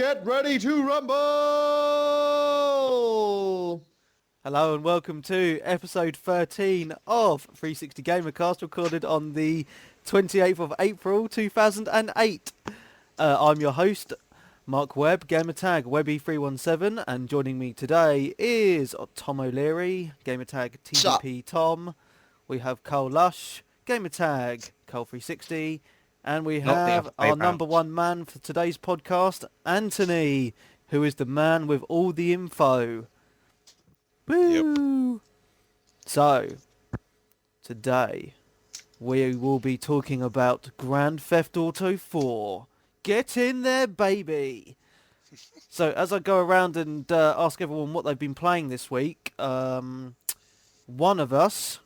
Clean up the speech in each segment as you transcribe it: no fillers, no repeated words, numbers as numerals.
Get ready to rumble! Hello and welcome to episode 13 of 360Gamercast, recorded on the 28th of April 2008. I'm your host, Mark Webb, gamertag Webby317, and joining me today is Tom O'Leary, gamertag TDP Tom. We have Cole Lush, gamertag Cole360, and we have our number one man for today's podcast, Anthony, who is the man with all the info. Woo! Yep. So, today we will be talking about Grand Theft Auto 4. Get in there, baby! So, as I go around and ask everyone what they've been playing this week, one of us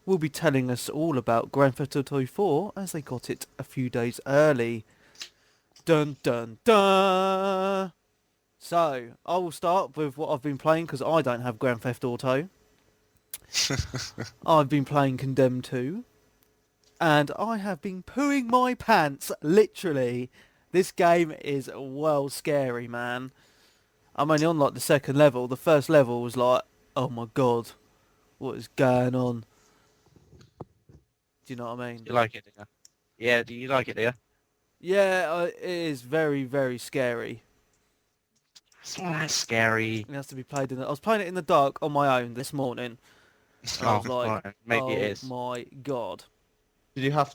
will be telling us all about Grand Theft Auto 4 as they got it a few days early. Dun dun dun! So, I will start with what I've been playing because I don't have Grand Theft Auto. I've been playing Condemned 2. And I have been pooing my pants, literally. This game is well scary, man. I'm only on like the second level. The first level was like, oh my god, what is going on? Do you know what I mean? Do you like it, do you? Yeah, do you like it, do you? Yeah, it is very, very scary. It's not that scary. It has to be played in I was playing it in the dark on my own this morning. And I was like, maybe it is. Oh my god. Did you have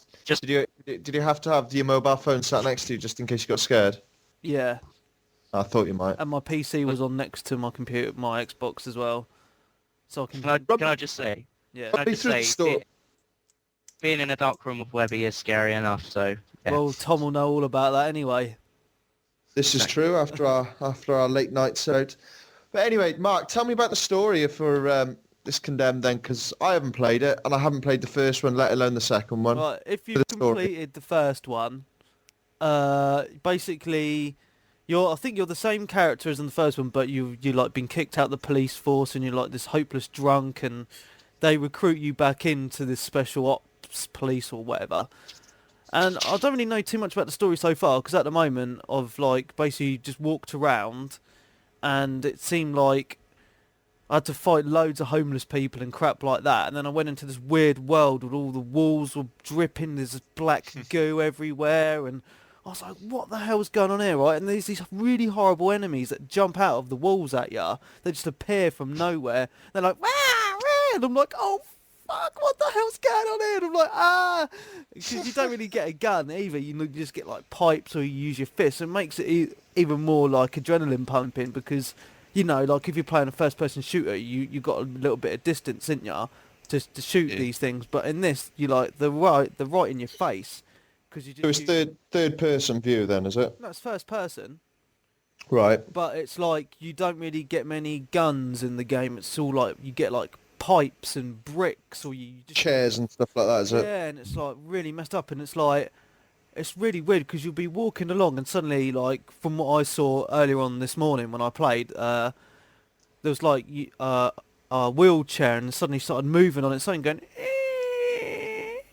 to have your mobile phone sat next to you just in case you got scared? Yeah. I thought you might. And my PC was on next to my computer, my Xbox as well. So I can... Can I just say? Yeah. Can I just say, being in a dark room with Webby is scary enough, so... Yeah. Well, Tom will know all about that anyway. This is true after our late nights out. But anyway, Mark, tell me about the story for this Condemned then, because I haven't played it, and I haven't played the first one, let alone the second one. Right, if you've completed the first one, basically, I think you're the same character as in the first one, but you like been kicked out of the police force, and you're like this hopeless drunk, and they recruit you back into this special ops police or whatever. And I don't really know too much about the story so far, because at the moment I've like basically just walked around, and it seemed like I had to fight loads of homeless people and crap like that. And then I went into this weird world where all the walls were dripping, there's black goo everywhere, and I was like, what the hell's going on here, right? And there's these really horrible enemies that jump out of the walls at you. They just appear from nowhere. They're like, wah, wah, and I'm like, oh fuck, what the hell's going on here? And I'm like, because you don't really get a gun either. You just get like pipes or you use your fists. It makes it even more like adrenaline pumping because, you know, like if you're playing a first-person shooter, you got a little bit of distance, ain't ya, to shoot these things. But in this, you like they're right in your face. Cause you just, so it's third-person view then, is it? No, it's first-person. Right. But it's like you don't really get many guns in the game. It's all like you get like pipes and bricks, or you just chairs and stuff like that, is it? Yeah, and it's like really messed up, and it's like it's really weird because you'll be walking along and suddenly, like from what I saw earlier on this morning when I played, there was like a wheelchair and suddenly started moving on it, something going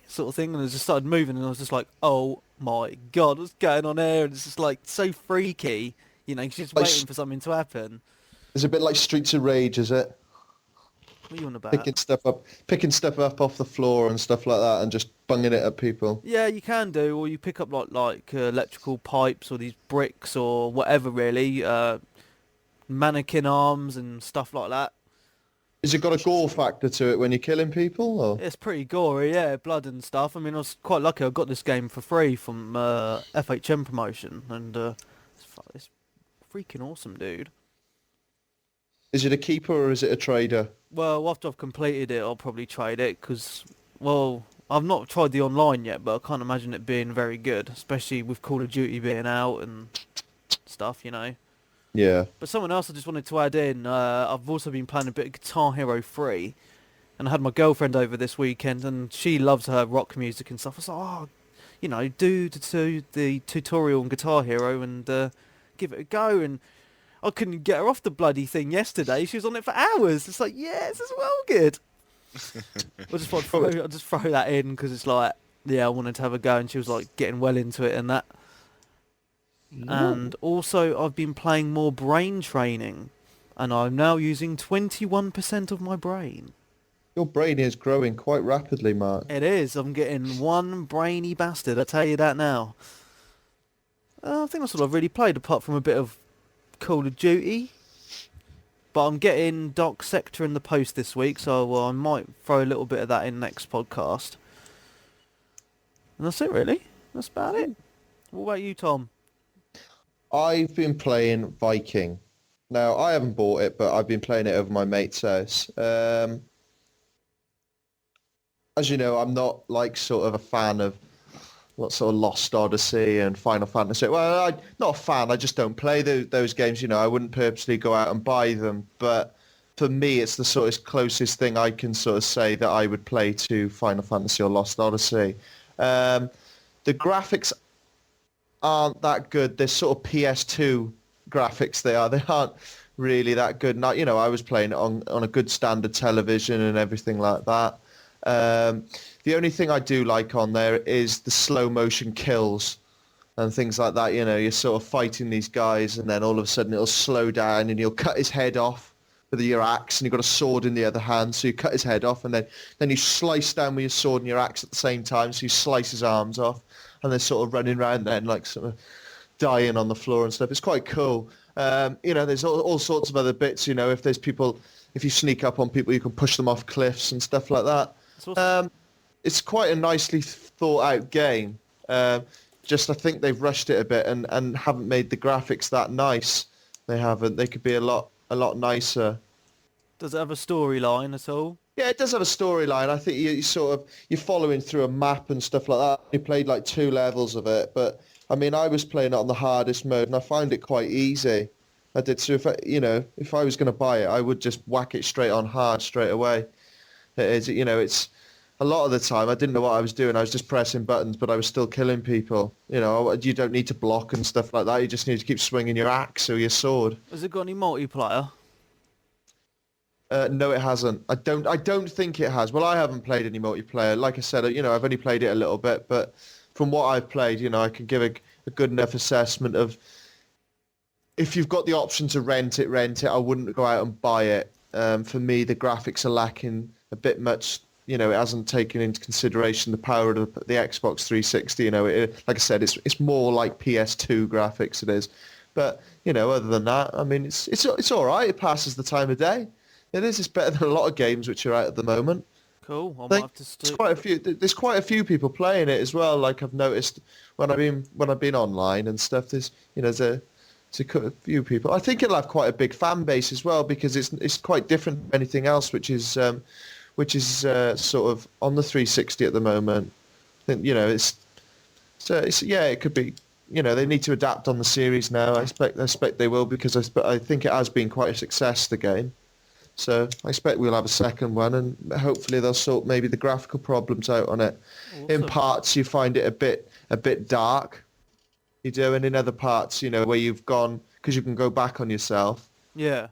sort of thing, and it just started moving, and I was just like, oh my god, what's going on here? And it's just like so freaky, you know, you're just waiting for something to happen. It's a bit like Streets of Rage, is it? What are you on about? Picking stuff up off the floor and stuff like that, and just bunging it at people. Yeah, you can do, or you pick up like electrical pipes or these bricks or whatever, really, mannequin arms and stuff like that. Has it got a gore factor to it when you're killing people? Or? It's pretty gory, yeah, blood and stuff. I mean, I was quite lucky. I got this game for free from FHM promotion, and it's freaking awesome, dude. Is it a keeper or is it a trader? Well, after I've completed it, I'll probably trade it because, well, I've not tried the online yet, but I can't imagine it being very good, especially with Call of Duty being out and stuff, you know. Yeah. But someone else I just wanted to add in, I've also been playing a bit of Guitar Hero 3, and I had my girlfriend over this weekend, and she loves her rock music and stuff. I was like, oh, you know, do the tutorial on Guitar Hero and give it a go, and I couldn't get her off the bloody thing yesterday. She was on it for hours. It's like, yes, it's well good. I just throw that in because it's like, yeah, I wanted to have a go, and she was like getting well into it and that. And also I've been playing more brain training, and I'm now using 21% of my brain. Your brain is growing quite rapidly, Mark. It is. I'm getting one brainy bastard, I tell you that now. I think that's all I've really played, apart from a bit of Call of Duty. But I'm getting Dark Sector in the post this week, so I might throw a little bit of that in next podcast. And that's it, really. That's about it. What about you, Tom? I've been playing Viking. Now, I haven't bought it, but I've been playing it over my mate's house. As you know, I'm not like sort of a fan of what sort of Lost Odyssey and Final Fantasy. Well, I'm not a fan. I just don't play those games. You know, I wouldn't purposely go out and buy them. But for me, it's the sort of closest thing I can sort of say that I would play to Final Fantasy or Lost Odyssey. The graphics aren't that good. They're sort of PS2 graphics. They are. They aren't really that good. Not, you know, I was playing it on a good standard television and everything like that. The only thing I do like on there is the slow motion kills and things like that. You know, you're sort of fighting these guys and then all of a sudden it'll slow down and you'll cut his head off with your axe, and you've got a sword in the other hand, so you cut his head off, and then you slice down with your sword and your axe at the same time, so you slice his arms off, and they're sort of running around then like sort of dying on the floor and stuff. It's quite cool. You know, there's all sorts of other bits. You know, if you sneak up on people, you can push them off cliffs and stuff like that. It's quite a nicely thought out game. Just I think they've rushed it a bit and haven't made the graphics that nice. They haven't. They could be a lot nicer. Does it have a storyline at all? Yeah, it does have a storyline. I think you're following through a map and stuff like that. You played like 2 levels of it, but I mean, I was playing it on the hardest mode and I found it quite easy. I did. So if I was going to buy it, I would just whack it straight on hard straight away. It's a lot of the time I didn't know what I was doing. I was just pressing buttons, but I was still killing people. You know, you don't need to block and stuff like that. You just need to keep swinging your axe or your sword. Has it got any multiplayer? No, it hasn't. I don't think it has. Well, I haven't played any multiplayer. Like I said, you know, I've only played it a little bit, but from what I've played, you know, I can give a good enough assessment of if you've got the option to rent it. I wouldn't go out and buy it. For me, the graphics are lacking a bit much. You know, it hasn't taken into consideration the power of the Xbox 360. You know, like I said, it's more like PS2 graphics. It is, but you know, other than that, I mean, it's all right. It passes the time of day. It is. It's better than a lot of games which are out at the moment. Cool. I might have to There's quite a few people playing it as well. Like I've noticed when I've been online and stuff. There's a few people. I think it'll have quite a big fan base as well because it's quite different from anything else, which is sort of on the 360 at the moment. I think, you know, it could be. You know, they need to adapt on the series now. I expect they will because I think it has been quite a success, the game. So I expect we'll have a second one, and hopefully they'll sort maybe the graphical problems out on it. Awesome. In parts, you find it a bit dark. You do, and in other parts, you know, where you've gone because you can go back on yourself. Yeah.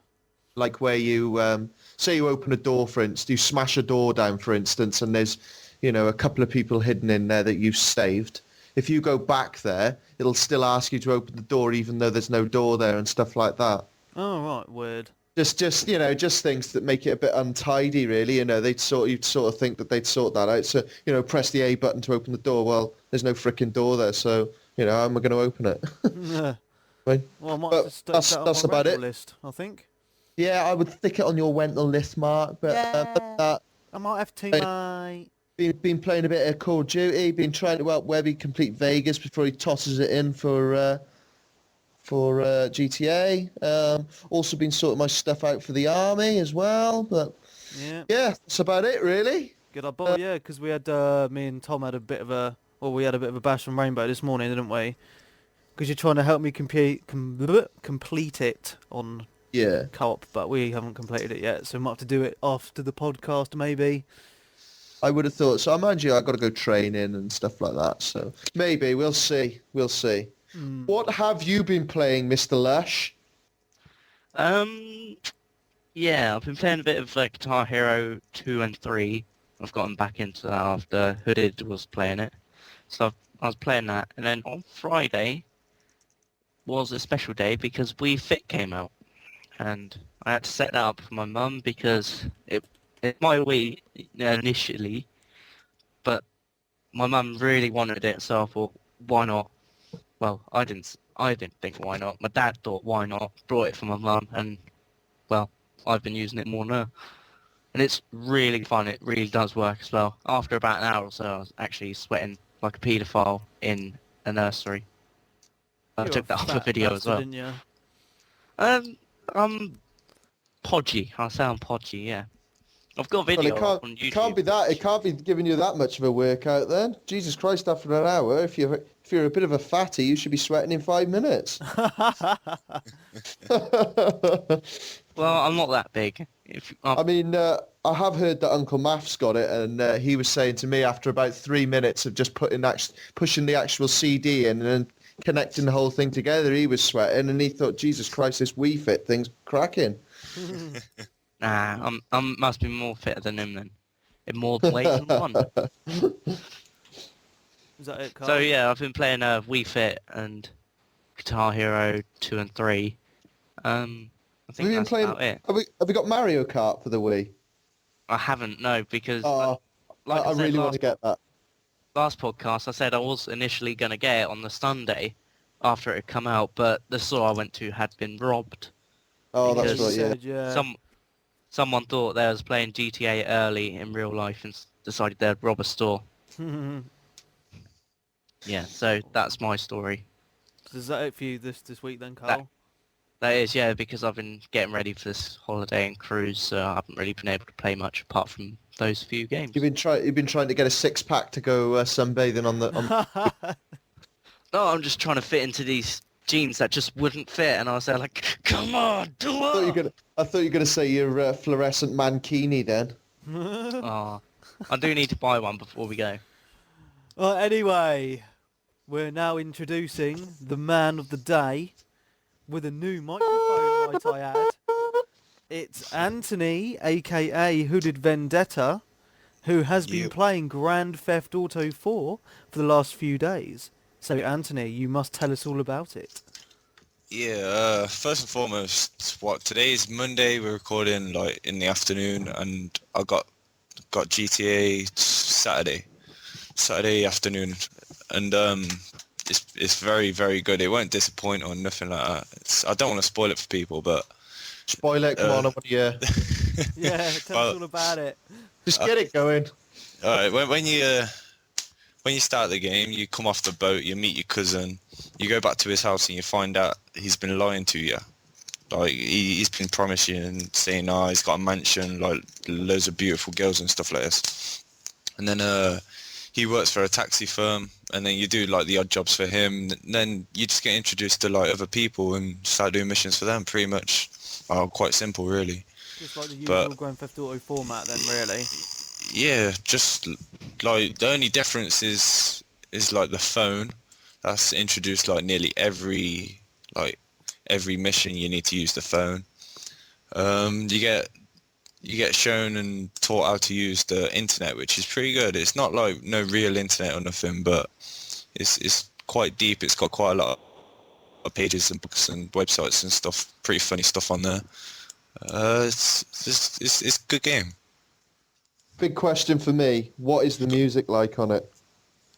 Like where you say you open a door, for instance, you smash a door down, for instance, and there's, you know, a couple of people hidden in there that you've saved. If you go back there, it'll still ask you to open the door even though there's no door there and stuff like that. Oh, right, weird. Just you know, just things that make it a bit untidy, really. You know, you'd sort of think that they'd sort that out. So, you know, press the A button to open the door. Well, there's no frickin' door there, so, you know, how am I going to open it? Yeah. Right? Well, I might just stick that on my rental list, I think. Yeah, I would stick it on your rental list, Mark. But I might have to, mate. Been playing a bit of Call of Duty. Been trying to help Webby complete Vegas before he tosses it in for GTA. Also been sorting my stuff out for the army as well. But yeah, that's about it, really. Good old boy, yeah, because we had me and Tom had a bit of a bash on Rainbow this morning, didn't we? Because you're trying to help me complete it on co-op, but we haven't completed it yet, so we might have to do it after the podcast, maybe. I would have thought so. Mind you, I've got to go training and stuff like that, so maybe we'll see. What have you been playing, Mr. Lush? Yeah, I've been playing a bit of Guitar Hero 2 and 3. I've gotten back into that after Hooded was playing it. So I was playing that, and then on Friday, was a special day because Wii Fit came out, and I had to set that up for my mum because it's my Wii initially, but my mum really wanted it, so I thought, why not? Well, I didn't think why not. My dad thought why not. Brought it for my mum, and well, I've been using it more now. And it's really fun. It really does work as well. After about an hour or so, I was actually sweating like a paedophile in a nursery. I You're took that off a video as bastard, well. didn't you? I'm podgy. I sound podgy, yeah. I've got a Well, video it up can't, on YouTube. it can't be that. It can't be giving you that much of a workout then. Jesus Christ! After an hour, if you're a bit of a fatty, you should be sweating in 5 minutes. Well, I'm not that big. I mean, I have heard that Uncle Math's got it, and he was saying to me after about 3 minutes of just pushing the actual CD in and then connecting the whole thing together, he was sweating, and he thought, Jesus Christ, this Wii Fit thing's cracking. Nah, I'm must be more fitter than him then. In more ways than one. Is that it, Carl? So yeah, I've been playing Wii Fit and Guitar Hero 2 and 3. I think that's about it. Have we got Mario Kart for the Wii? I haven't, no, because Oh, like I I said really want to get that. last podcast, I said I was initially going to get it on the Sunday after it had come out, but the store I went to had been robbed. Oh, that's Because right, yeah. Yeah. Someone thought they was playing GTA early in real life and decided they'd rob a store. Yeah, so that's my story. Is that it for you this week then, Carl? That is, yeah, because I've been getting ready for this holiday and cruise, so I haven't really been able to play much apart from those few games. You've been trying to get a 6-pack to go sunbathing on the. No, I'm just trying to fit into these jeans that just wouldn't fit, and I was there like, come on, do it! I thought you were gonna say your fluorescent mankini then. Oh, I do need to buy one before we go. Well, anyway, we're now introducing the man of the day with a new microphone, might I add. It's Anthony, aka Hooded Vendetta, who has been playing Grand Theft Auto 4 for the last few days. So, Anthony, you must tell us all about it. Yeah, first and foremost, today's Monday, we're recording like in the afternoon, and I got GTA Saturday afternoon, and it's very, very good. It won't disappoint or nothing like that. I don't want to spoil it for people, but Spoil it, come on, I want to hear. Yeah, tell us all about it. Just get it going. all right, when you start the game, you come off the boat, you meet your cousin, you go back to his house, and you find out he's been lying to you. Like he's been promising and saying, "Oh, he's got a mansion, like loads of beautiful girls and stuff like this." And then he works for a taxi firm, and then you do like the odd jobs for him. And then you just get introduced to like other people and start doing missions for them. Pretty much, quite simple, really. Just like the usual Grand Theft Auto format then, really. Yeah, just like the only difference is like the phone. That's introduced like nearly every mission you need to use the phone. You get shown and taught how to use the internet, which is pretty good. It's not like no real internet or nothing, but it's quite deep. It's got quite a lot of pages and books and websites and stuff. Pretty funny stuff on there. It's a good game. Big question for me. What is the music like on it?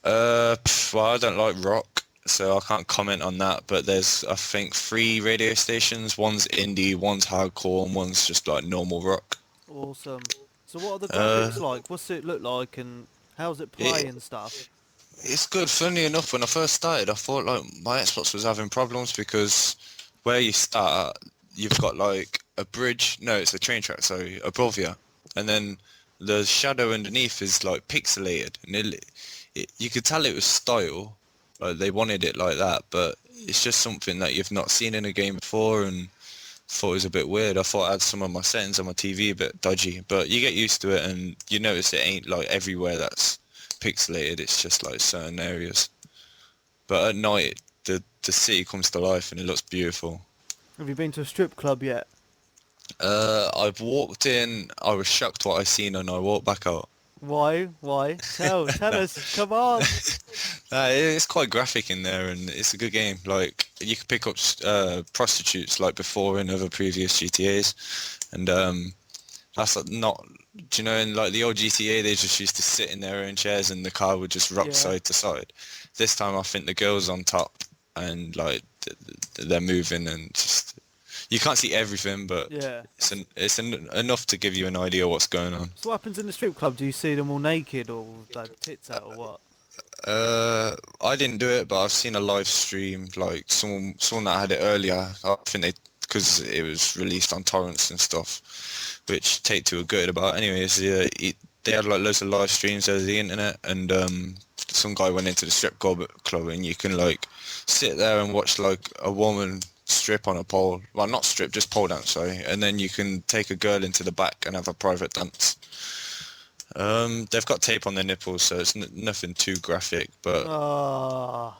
Well, I don't like rock, so I can't comment on that. But there's, I think, 3 radio stations. One's indie, one's hardcore, and one's just like normal rock. Awesome. So what are the graphics like? What's it look like and how's it play and stuff? It's good. Funnily enough, when I first started, I thought like my Xbox was having problems because where you start, you've got like a bridge. No, it's a train track. Sorry, above you, and then the shadow underneath is like pixelated, and you could tell it was style. Like they wanted it like that, but it's just something that you've not seen in a game before, and thought it was a bit weird. I thought I had some of my settings on my TV a bit dodgy, but you get used to it, and you notice it ain't like everywhere that's pixelated. It's just like certain areas. But at night, the city comes to life, and it looks beautiful. Have you been to a strip club yet? I've walked in. I was shocked what I seen, and I walked back out. Why? Why? Tell us. Come on. It's quite graphic in there, and it's a good game. Like you can pick up prostitutes like before in other previous GTA's, and that's like, not. Do you know, in like the old GTA, they just used to sit in their own chairs and the car would just rock Yeah. side to side. This time, I think the girl's on top and like they're moving, and just you can't see everything, but Yeah. enough to give you an idea what's going on. So what happens in the strip club? Do you see them all naked or with their tits out or what? I didn't do it, but I've seen a live stream, like someone that had it earlier. I think because it was released on torrents and stuff, which Take-Two were good about. Anyways, yeah, they had like loads of live streams over the internet, and some guy went into the strip club, and you can like sit there and watch like a woman strip on a pole. Well, not strip, just pole dance, sorry. And then you can take a girl into the back and have a private dance. They've got tape on their nipples, so it's nothing too graphic, but Ah.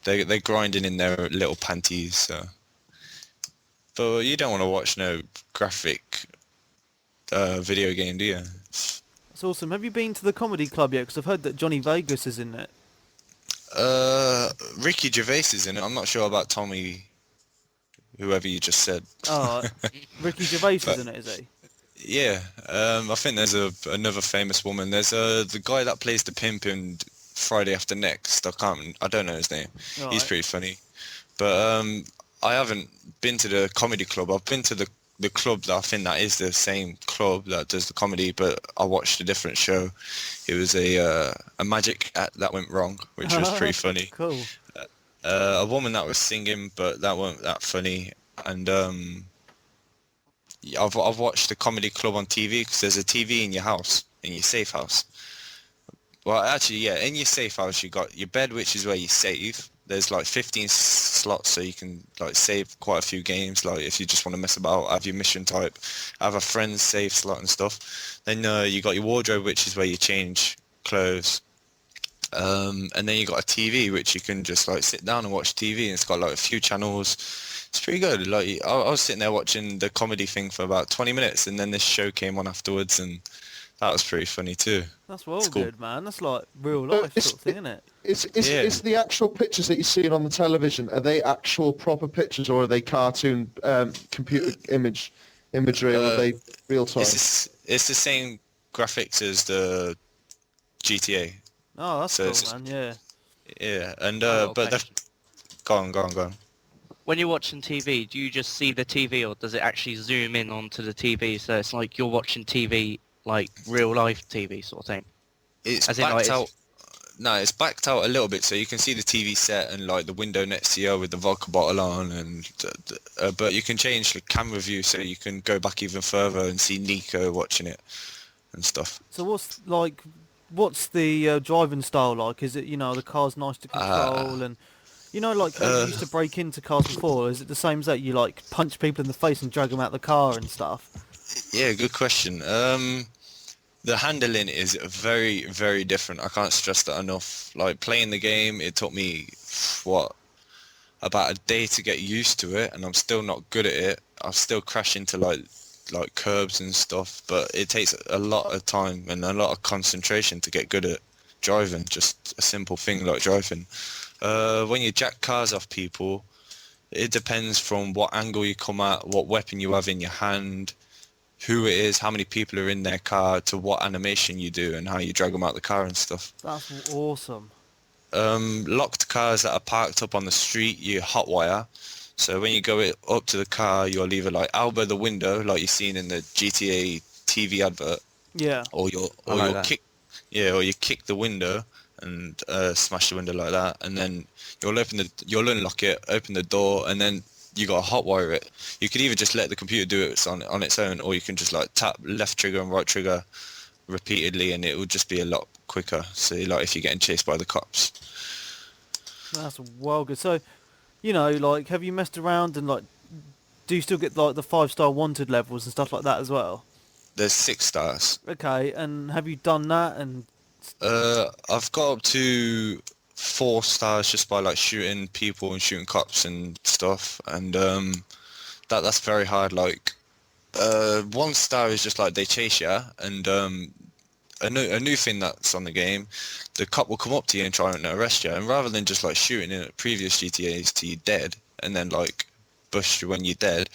they're grinding in their little panties. So. But you don't want to watch no graphic video game, do you? That's awesome. Have you been to the comedy club yet? Because I've heard that Johnny Vegas is in it. Ricky Gervais is in it. I'm not sure about Tommy, whoever you just said. Oh, Ricky Gervais is in it, is he? Yeah, I think there's another famous woman. There's the guy that plays the pimp in Friday After Next. I don't know his name. Right. He's pretty funny. But I haven't been to the comedy club. I've been to the club that I think that is the same club that does the comedy, but I watched a different show. It was a magic act that went wrong, which was pretty funny. Cool. A woman that was singing, but that weren't that funny. And I've watched the comedy club on TV because there's a TV in your house, in your safe house. Well, actually, yeah, in your safe house you got your bed, which is where you save. There's like 15 slots, so you can like save quite a few games. Like if you just want to mess about, have your mission type, have a friend's save slot and stuff. Then you got your wardrobe, which is where you change clothes. And then you got a TV, which you can just like sit down and watch TV, and it's got like a few channels. It's pretty good. Like I was sitting there watching the comedy thing for about 20 minutes, and then this show came on afterwards, and that was pretty funny too. That's well cool. good, man. That's like real life sort of thing, isn't it? Is the actual pictures that you're seeing on the television, are they actual proper pictures, or are they cartoon computer imagery, or are they real time? It's the same graphics as the GTA. Oh, that's So cool, man. Yeah. Yeah, and got a but question. go on. When you're watching TV, do you just see the TV, or does it actually zoom in onto the TV, so it's like you're watching TV, like real life TV sort of thing? It's As in, backed like, out. No, it's backed out a little bit, so you can see the TV set and like the window next to you with the vodka bottle on, and but you can change the camera view so you can go back even further and see Nico watching it and stuff. So what's the driving style like? Is it, the car's nice to control and, like how you used to break into cars before? Is it the same as that? You like punch people in the face and drag them out the car and stuff? Yeah, good question. The handling is very, very different. I can't stress that enough. Like playing the game, it took me about a day to get used to it, and I'm still not good at it. I still crash into like curbs and stuff, but it takes a lot of time and a lot of concentration to get good at driving. Just a simple thing like driving. When you jack cars off people, it depends from what angle you come at, what weapon you have in your hand, who it is, how many people are in their car, to what animation you do, and how you drag them out the car and stuff. That's awesome. Locked cars that are parked up on the street, you hotwire. So when you go up to the car, you'll either like elbow the window, like you've seen in the GTA TV advert, Yeah. or you'll kick the window and smash the window like that, and then you'll unlock it, open the door, and then you got to hotwire it. You could either just let the computer do it on its own, or you can just like tap left trigger and right trigger repeatedly, and it will just be a lot quicker. So like if you're getting chased by the cops. That's well good. So, like, have you messed around and like, do you still get like the 5-star wanted levels and stuff like that as well? There's 6 stars. Okay, and have you done that? And I've got up to 4 stars just by like shooting people and shooting cops and stuff, and that's very hard. Like 1 star is just like they chase you, and a new thing that's on the game. The cop will come up to you and try and arrest you, and rather than just like shooting in previous GTAs to you dead and then like bust you when you're dead,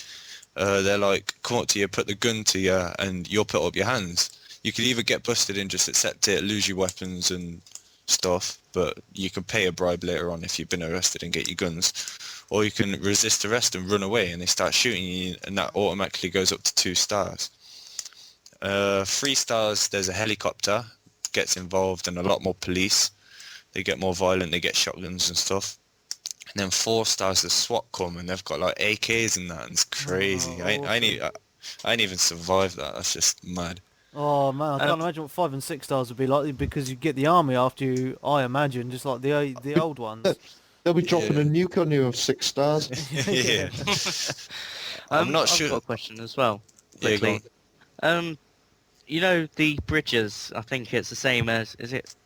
they're like come up to you, put the gun to you, and you'll put up your hands. You could either get busted and just accept it, lose your weapons and stuff, but you can pay a bribe later on if you've been arrested and get your guns, or you can resist arrest and run away and they start shooting you, and that automatically goes up to 2 stars. 3 stars, there's a helicopter gets involved and a lot more police. They get more violent, they get shotguns and stuff. And then 4 stars, the SWAT come and they've got like AKs and that, and it's crazy. I ain't even survived that. That's just mad. Oh man, I can't imagine what 5 and 6 stars would be like, because you get the army after you. I imagine just like the old ones. They'll be dropping a nuke on you of 6 stars. Yeah. I'm not sure. I've got a question as well. Yeah, go Quickly. You know the bridges? I think it's the same as is it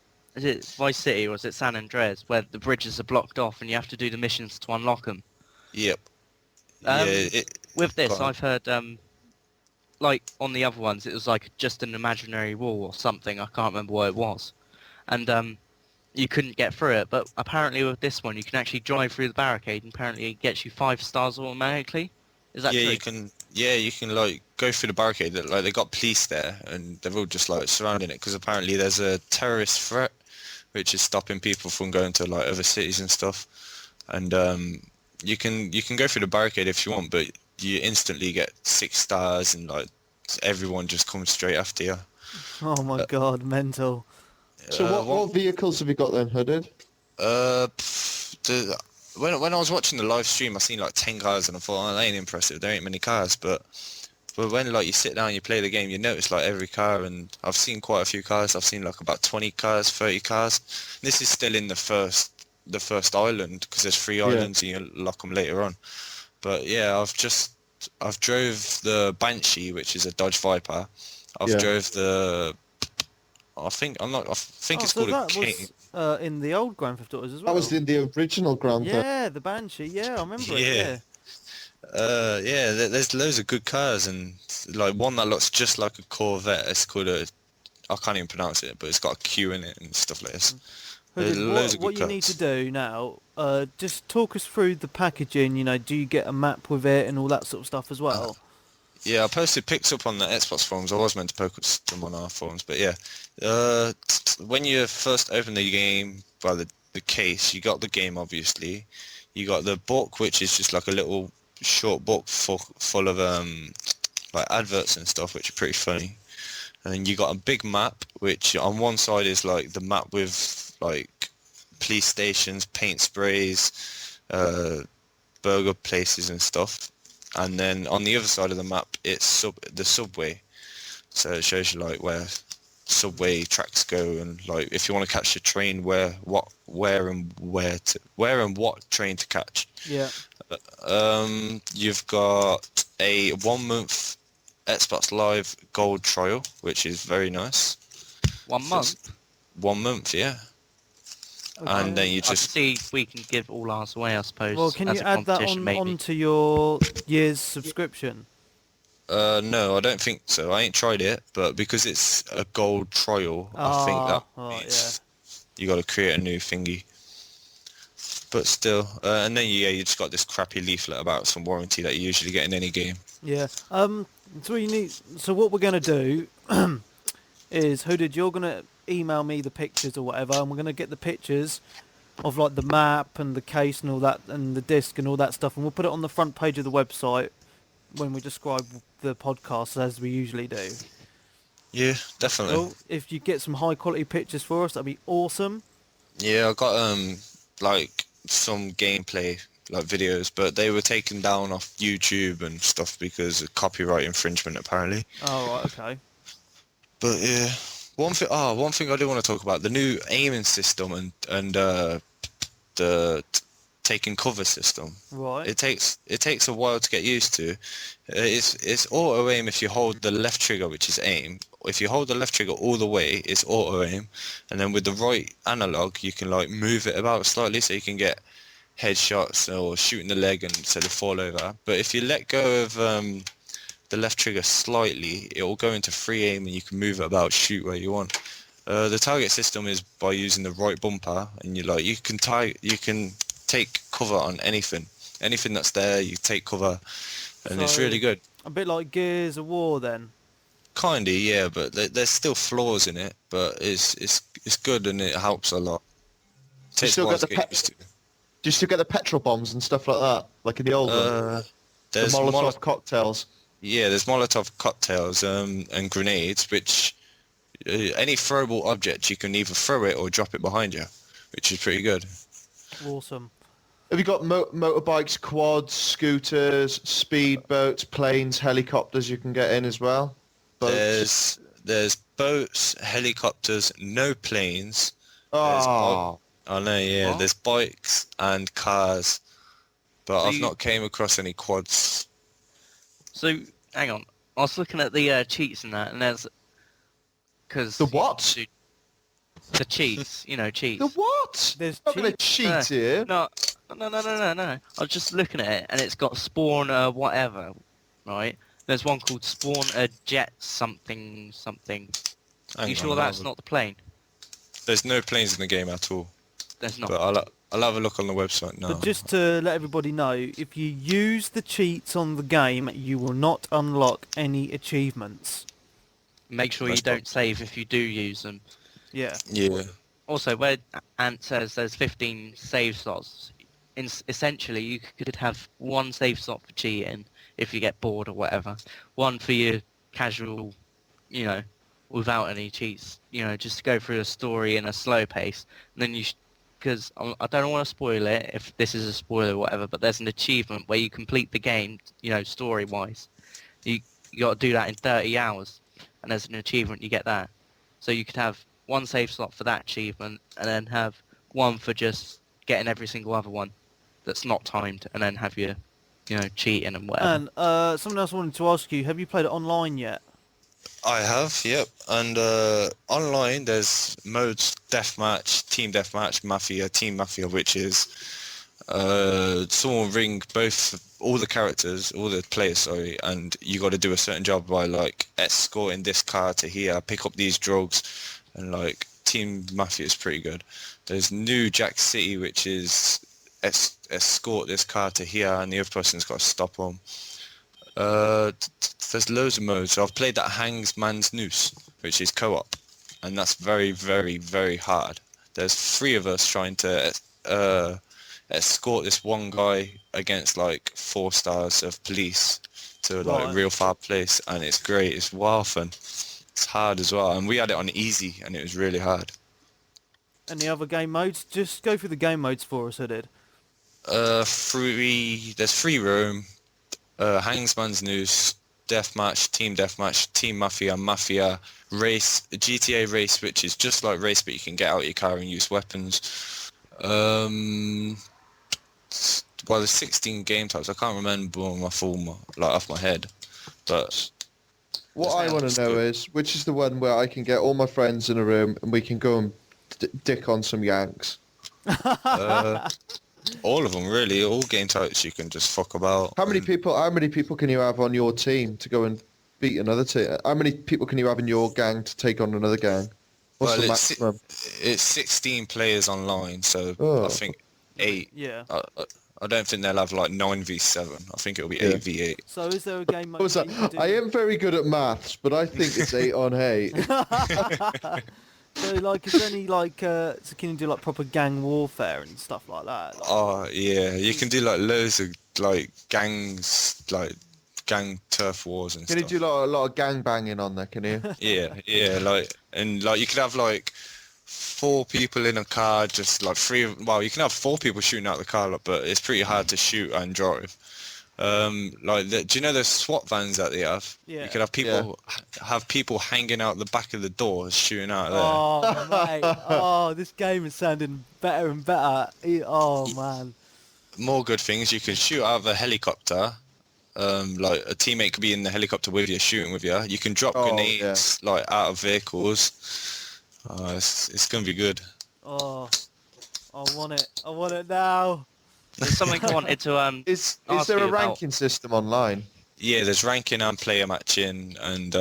Vice City or is it San Andreas, where the bridges are blocked off and you have to do the missions to unlock them? Yep. With this, go on. I've heard like on the other ones, it was like just an imaginary wall or something. I can't remember what it was, and you couldn't get through it. But apparently with this one, you can actually drive through the barricade, and apparently it gets you 5 stars automatically. Is that true? You can like go through the barricade. Like they got police there, and they're all just like surrounding it because apparently there's a terrorist threat, which is stopping people from going to like other cities and stuff. And you can go through the barricade if you want, but you instantly get 6 stars, and like everyone just comes straight after you. Oh my god, mental. So what vehicles have you got then, Hooded? When I was watching the live stream, I seen like 10 cars, and I thought, oh, that ain't impressive. There ain't many cars, but when like you sit down and you play the game, you notice like every car, and I've seen quite a few cars. I've seen like about 20 cars, 30 cars. This is still in the first island because there's 3 islands and you lock them later on. But yeah, I've drove the Banshee, which is a Dodge Viper. I've drove the I think it's called a King. Was in the old Grand Theft Autos as well. That was in the original Grand Theft. Yeah, the Banshee. Yeah, I remember it. Yeah. There's loads of good cars, and like one that looks just like a Corvette. It's called I can't even pronounce it, but it's got a Q in it and stuff like this. What you need to do now, just talk us through the packaging. You know, do you get a map with it and all that sort of stuff as well? Yeah, I posted pics up on the Xbox forums. I was meant to post them on our forums, but yeah. When you first open the game, by the case, you got the game, obviously. You got the book, which is just like a little short book full of like adverts and stuff, which are pretty funny. And then you got a big map, which on one side is like the map with like police stations, paint sprays, burger places and stuff. And then on the other side of the map, it's the subway. So it shows you like where subway tracks go, and like if you want to catch the train, where and what train to catch. Yeah. You've got a 1 month Xbox Live Gold trial, which is very nice. 1 month. 1 month, yeah. Okay. And then you I can just see we can give all ours away, I suppose. Well, can as you a add that competition, maybe. onto your year's subscription? no, I don't think so. I ain't tried it, but because it's a gold trial, I think that means you got to create a new thingy. But still, and then you just got this crappy leaflet about some warranty that you usually get in any game. Yeah. So you need. So what we're gonna do is, Hooded, you're gonna email me the pictures or whatever, and we're gonna get the pictures of like the map and the case and all that, and the disc and all that stuff, and we'll put it on the front page of the website when we describe the podcast as we usually do. Yeah, definitely. So if you get some high quality pictures for us, that'd be awesome. Yeah, I got like some gameplay like videos, but they were taken down off YouTube and stuff because of copyright infringement apparently. Oh right, okay. But yeah, one thing I do want to talk about, the new aiming system and the taking cover system. Right. It takes a while to get used to. It's auto aim if you hold the left trigger, which is aim. If you hold the left trigger all the way, it's auto aim, and then with the right analog, you can like move it about slightly so you can get headshots or shoot in the leg and so they fall over. But if you let go of the left trigger slightly, it will go into free aim and you can move it about, shoot where you want. The target system is by using the right bumper, and you can take cover on anything that's there. You take cover, and it's So, really good. A bit like Gears of War then. Kinda, yeah, but there's still flaws in it, but it's good and it helps a lot. Do you still get the Do you still get the petrol bombs and stuff like that, like in the old one? The There's Molotov cocktails. Yeah, there's Molotov cocktails and grenades, which any throwable object you can either throw it or drop it behind you, which is pretty good. Awesome. Have you got motorbikes, quads, scooters, speedboats, planes, helicopters you can get in as well? Boats? There's boats, helicopters, no planes. Oh, I know, yeah. What? There's bikes and cars, but So I've not came across any quads. So, hang on. I was looking at the cheats and that, and there's... Cause the what? The cheats, cheats. The what? There's I'm going to cheat here. No. I was just looking at it, and it's got spawn whatever, right? There's one called spawn a jet something. Hang You on, sure that's not the plane? There's no planes in the game at all. There's not. But I'll have a look on the website now. But just to let everybody know, if you use the cheats on the game, you will not unlock any achievements. Make sure you don't save if you do use them. Yeah. Yeah. Also, where Ant says there's 15 save slots, essentially you could have one save slot for cheating if you get bored or whatever, one for your casual, without any cheats, just to go through a story in a slow pace. And then because I don't want to spoil it if this is a spoiler or whatever, but there's an achievement where you complete the game, story-wise. You got to do that in 30 hours, and there's an achievement, you get that. So you could have one save slot for that achievement, and then have one for just getting every single other one that's not timed, and then have your, cheating and whatever. And something else I wanted to ask you, have you played it online yet? I have, yep. And online, there's modes: deathmatch, team deathmatch, mafia, team mafia, which is someone ring all the characters, all the players, sorry, and you got to do a certain job by escorting this car to here, pick up these drugs, and team mafia is pretty good. There's new Jack City, which is escort this car to here, and the other person's got to stop them. There's loads of modes. So I've played that Hangsman's Noose, which is co-op, and that's very, very, very hard. There's 3 of us trying to escort this one guy against 4 stars of police to a real far place, and it's great. It's wild fun. It's hard as well, and we had it on easy, and it was really hard. Any other game modes? Just go through the game modes for us, I did. There's free roam, Hangsman's Noose, deathmatch, team mafia, mafia, race, GTA race, which is just like race, but you can get out of your car and use weapons. There's 16 game types. I can't remember off my head, but what I want to know is, which is the one where I can get all my friends in a room and we can go and dick on some Yanks? all of them really. All game types you can just fuck about. How many people can you have on your team to go and beat another team? How many people can you have in your gang to take on another gang? What's the maximum? It's 16 players online, so I think 8. Yeah. I don't think they'll have 9v7. I think it'll be 8v8. So is there a game mode? What was that? I am very good at maths, but I think it's 8 on 8. So is there any so can you do proper gang warfare and stuff like that? Oh yeah, you can do loads of gangs, gang turf wars and Can stuff. you do a lot of gang banging on there? Can you? Yeah, you could have 4 people in a car, just 3. Well, you can have 4 people shooting out the car, but it's pretty hard to shoot and drive. Do you know those SWAT vans that they have? Yeah. You could have people hanging out the back of the doors shooting out there. Oh mate! Oh, this game is sounding better and better. Oh man! More good things. You can shoot out of a helicopter. A teammate could be in the helicopter with you, shooting with you. You can drop grenades out of vehicles. It's gonna be good. Oh, I want it! I want it now! There's something I wanted to Is there a ranking system online? Yeah, there's ranking and player matching and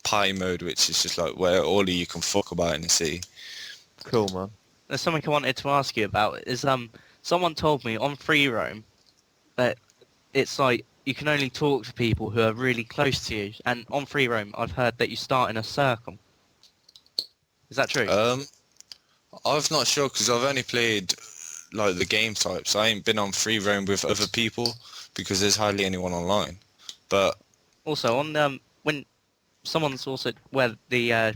party mode, which is just like where all of you can fuck about in the city. Cool, man. There's something I wanted to ask you about. Is someone told me on free roam that it's like you can only talk to people who are really close to you, and on free roam I've heard that you start in a circle. Is that true? I'm not sure because I've only played like the game types. I ain't been on free roam with other people because there's hardly anyone online. But Also, on when someone's also where the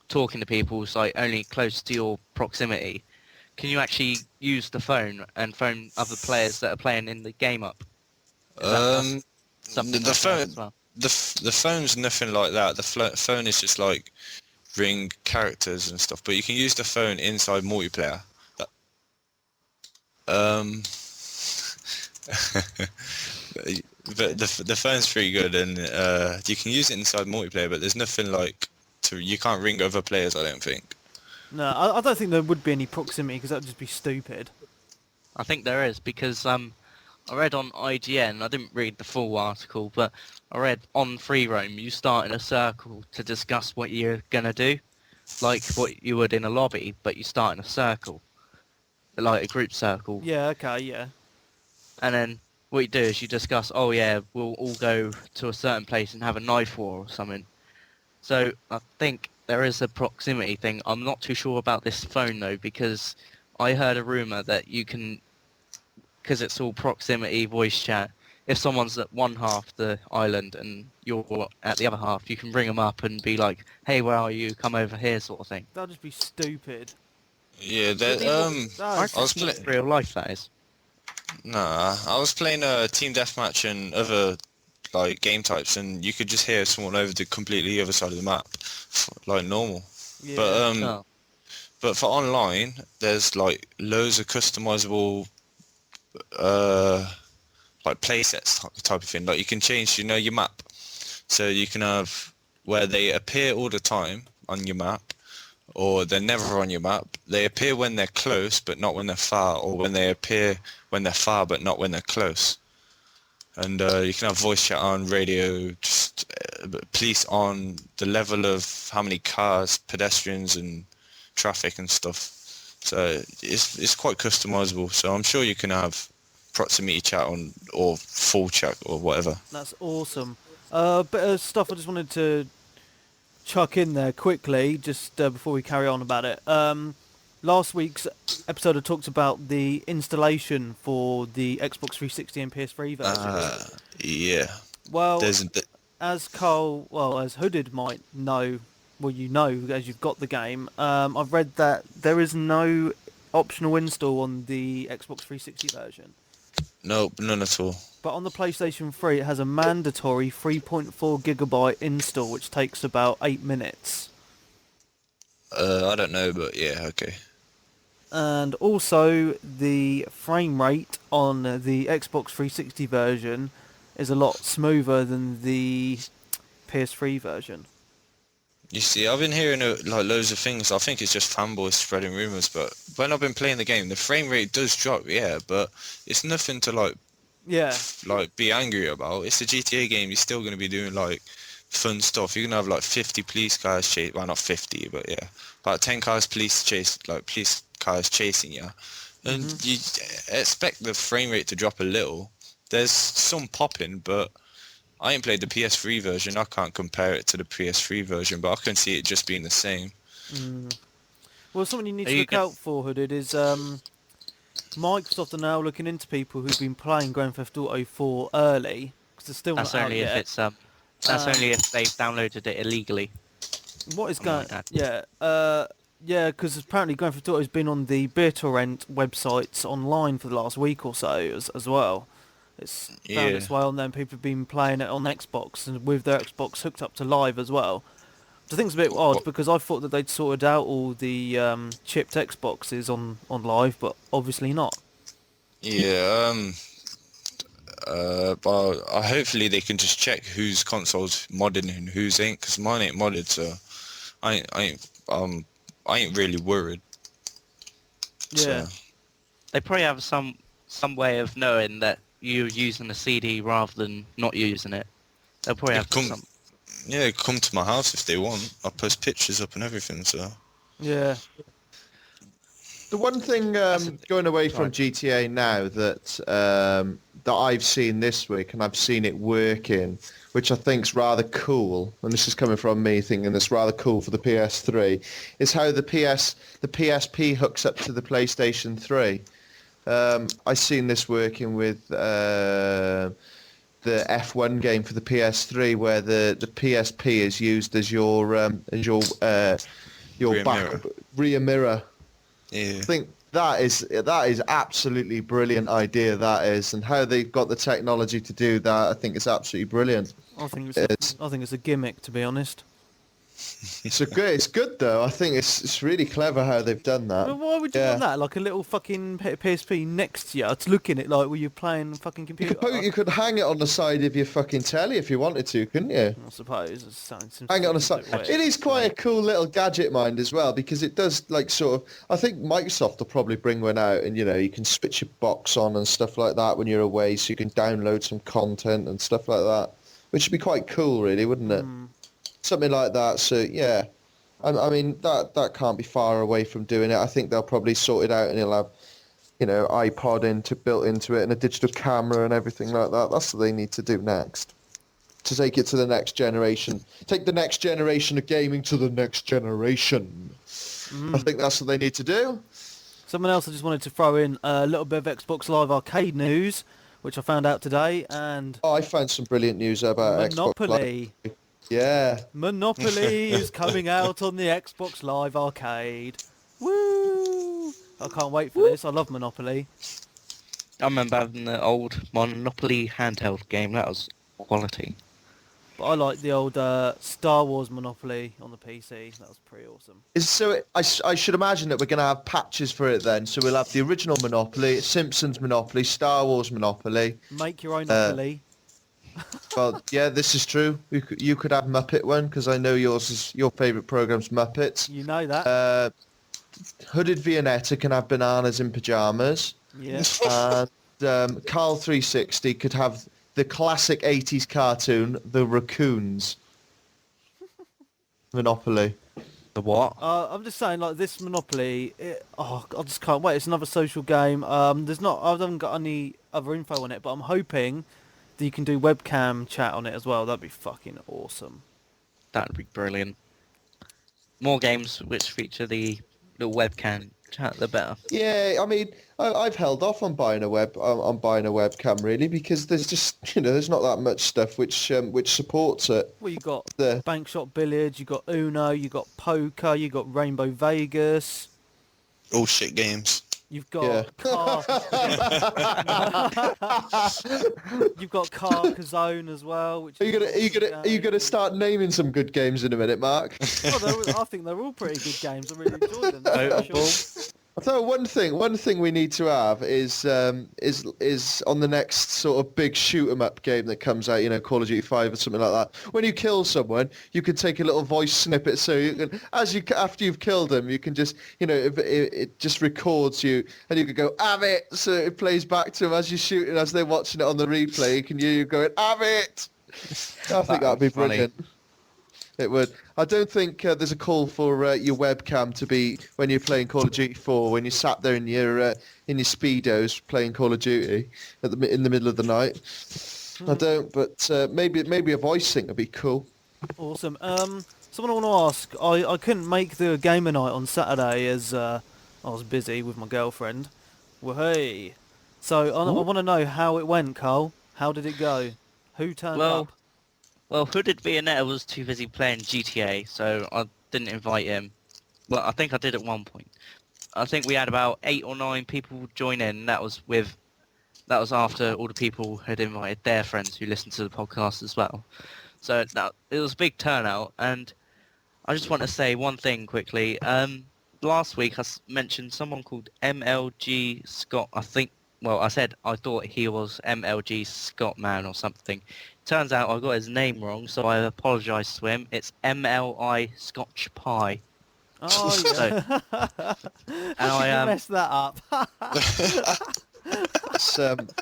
talking to people is like only close to your proximity, can you actually use the phone and phone other players that are playing in the game up? Is that um, something the I've heard phone, as well? the phone's nothing like that. The phone is just like ring characters and stuff. But you can use the phone inside multiplayer. Um, but the phone's pretty good, and you can use it inside multiplayer. But there's nothing like you can't ring other players. I don't think. No, I don't think there would be any proximity because that would just be stupid. I think there is because I read on IGN. I didn't read the full article, but I read on free roam you start in a circle to discuss what you're gonna do, like what you would in a lobby, but you start in a circle, like a group circle. Yeah, okay, yeah. And then what you do is you discuss, oh yeah, we'll all go to a certain place and have a knife war or something. So I think there is a proximity thing. I'm not too sure about this phone though, because I heard a rumour that you can, because it's all proximity voice chat, if someone's at one half the island and you're at the other half, you can ring them up and be like, hey, where are you? Come over here, sort of thing. That'd just be stupid. Yeah, I I was playing. Real life, that is. Nah, I was playing team deathmatch and other like game types, and you could just hear someone over the completely other side of the map, like normal. Yeah. Oh. But for online, there's like loads of customizable like playsets type of thing. Like you can change, your map, so you can have where they appear all the time on your map, or they're never on your map. They appear when they're close, but not when they're far, or when they appear when they're far, but not when they're close. And you can have voice chat on, radio, just police on, the level of how many cars, pedestrians, and traffic and stuff. So it's quite customizable. So I'm sure you can have proximity chat on, or full chat, or whatever. That's awesome. Bit of stuff I just wanted to chuck in there quickly, just before we carry on about it. Last week's episode I talked about the installation for the Xbox 360 and PS3 version. Yeah. Well, There's as Hooded might know, as you've got the game, I've read that there is no optional install on the Xbox 360 version. Nope, none at all. But on the PlayStation 3 it has a mandatory 3.4GB install, which takes about 8 minutes. I don't know, but yeah, okay. And also the frame rate on the Xbox 360 version is a lot smoother than the PS3 version. You see, I've been hearing like loads of things. I think it's just fanboys spreading rumors, but when I've been playing the game, the frame rate does drop, yeah, but it's nothing to like be angry about. It's a GTA game. You're still going to be doing like fun stuff. You're going to have like 50 police cars chase, well, not 50, but yeah, about 10 police cars chasing you, and you expect the frame rate to drop a little. There's some popping, but I ain't played the PS3 version. I can't compare it to the PS3 version, but I can see it just being the same. Well, something you need to look out for, Hooded, is Microsoft are now looking into people who've been playing Grand Theft Auto 4 early, because they're still not out yet. That's only if they've downloaded it illegally. What is going? Yeah, because apparently Grand Theft Auto has been on the BitTorrent websites online for the last week or so as well. It's found its way on there, and people have been playing it on Xbox and with their Xbox hooked up to Live as well. Which I think is a bit odd, because I thought that they'd sorted out all the chipped Xboxes on Live, but obviously not. Yeah, but hopefully they can just check whose console's modded and whose ain't, because mine ain't modded, so I ain't really worried. Yeah. So. They probably have some way of knowing that you're using a CD rather than not using it. They'll probably have some. Yeah, come to my house if they want. I'll post pictures up and everything, so... Yeah. The one thing going away from GTA now that I've seen this week, and I've seen it working, which I think's rather cool, and this is coming from me thinking it's rather cool for the PS3, is how the PSP hooks up to the PlayStation 3. I've seen this working with the F1 game for the PS3, where the PSP is used as your rear mirror. Yeah. I think that is absolutely brilliant idea, that is, and how they've got the technology to do that. I think it's absolutely brilliant. I think it's a gimmick, to be honest. It's good though. I think it's really clever how they've done that. But why would you want that? Like a little fucking PSP next to you, it's looking at like where you're playing fucking computer. You could hang it on the side of your fucking telly if you wanted to, couldn't you? I suppose. Hang it on the side. It is quite a cool little gadget, mind, as well, because it does like sort of. I think Microsoft will probably bring one out, and you can switch your box on and stuff like that when you're away, so you can download some content and stuff like that, which would be quite cool, really, wouldn't it? Something like that. So yeah, I mean that can't be far away from doing it. I think they'll probably sort it out, and he'll have iPod built into it and a digital camera and everything like that. That's what they need to do next to take it to the next generation. Take the next generation of gaming to the next generation. I think that's what they need to do. Someone else I just wanted to throw in a little bit of Xbox Live Arcade news, which I found out today, and I found some brilliant news about Monopoly. Xbox Live. Yeah. Monopoly is coming out on the Xbox Live Arcade. Woo! I can't wait for this. I love Monopoly. I remember having the old Monopoly handheld game. That was quality. But I like the old Star Wars Monopoly on the PC. That was pretty awesome. I should imagine that we're going to have patches for it then. So we'll have the original Monopoly, Simpsons Monopoly, Star Wars Monopoly. Make your own Monopoly. Well, yeah, this is true. You could have Muppet one, because I know your favourite program's Muppets. You know that. Hooded Viennetta can have bananas in pyjamas. Yeah. And Carl 360 could have the classic 80s cartoon, The Raccoons. Monopoly. The what? I'm just saying, like, this Monopoly, I just can't wait. It's another social game. I haven't got any other info on it, but I'm hoping that you can do webcam chat on it as well. That'd be fucking awesome. That'd be brilliant. More games which feature the webcam chat, the better. Yeah, I mean, I've held off on buying a webcam really, because there's just there's not that much stuff which supports it. Well, you got Bank Shot Billiards, you got Uno, you got Poker, you got Rainbow Vegas. All shit games. You've got You've got Carcassonne as well. Which are you gonna start naming some good games in a minute, Mark? Well, I think they're all pretty good games. I really enjoy them. Sure. I thought one thing we need to have is on the next sort of big shoot 'em up game that comes out, Call of Duty 5 or something like that. When you kill someone, you can take a little voice snippet, so you can, after you've killed them, you can just, it just records you, and you can go, "Have it!" So it plays back to them as you're shooting, as they're watching it on the replay. You can hear you going, "Have it!" I think that'd be brilliant. It would. I don't think there's a call for your webcam to be when you're playing Call of Duty 4, when you sat there in your speedos playing Call of Duty in the middle of the night. I don't, but maybe a voice thing would be cool. Awesome. Someone I want to ask. I couldn't make the gamer night on Saturday as I was busy with my girlfriend. Well, hey. So I want to know how it went, Carl. How did it go? Who turned up? Well, Hooded Viennetta was too busy playing GTA, so I didn't invite him. Well, I think I did at one point. I think we had about 8 or 9 people join in, and that was after all the people had invited their friends who listened to the podcast as well. So it was a big turnout, and I just want to say one thing quickly. Last week I mentioned someone called MLG Scott. I said I thought he was MLG Scott Man or something. Turns out I got his name wrong, so I apologise to him. It's MLI Scotch Pie. Oh, yeah. And I messed that up.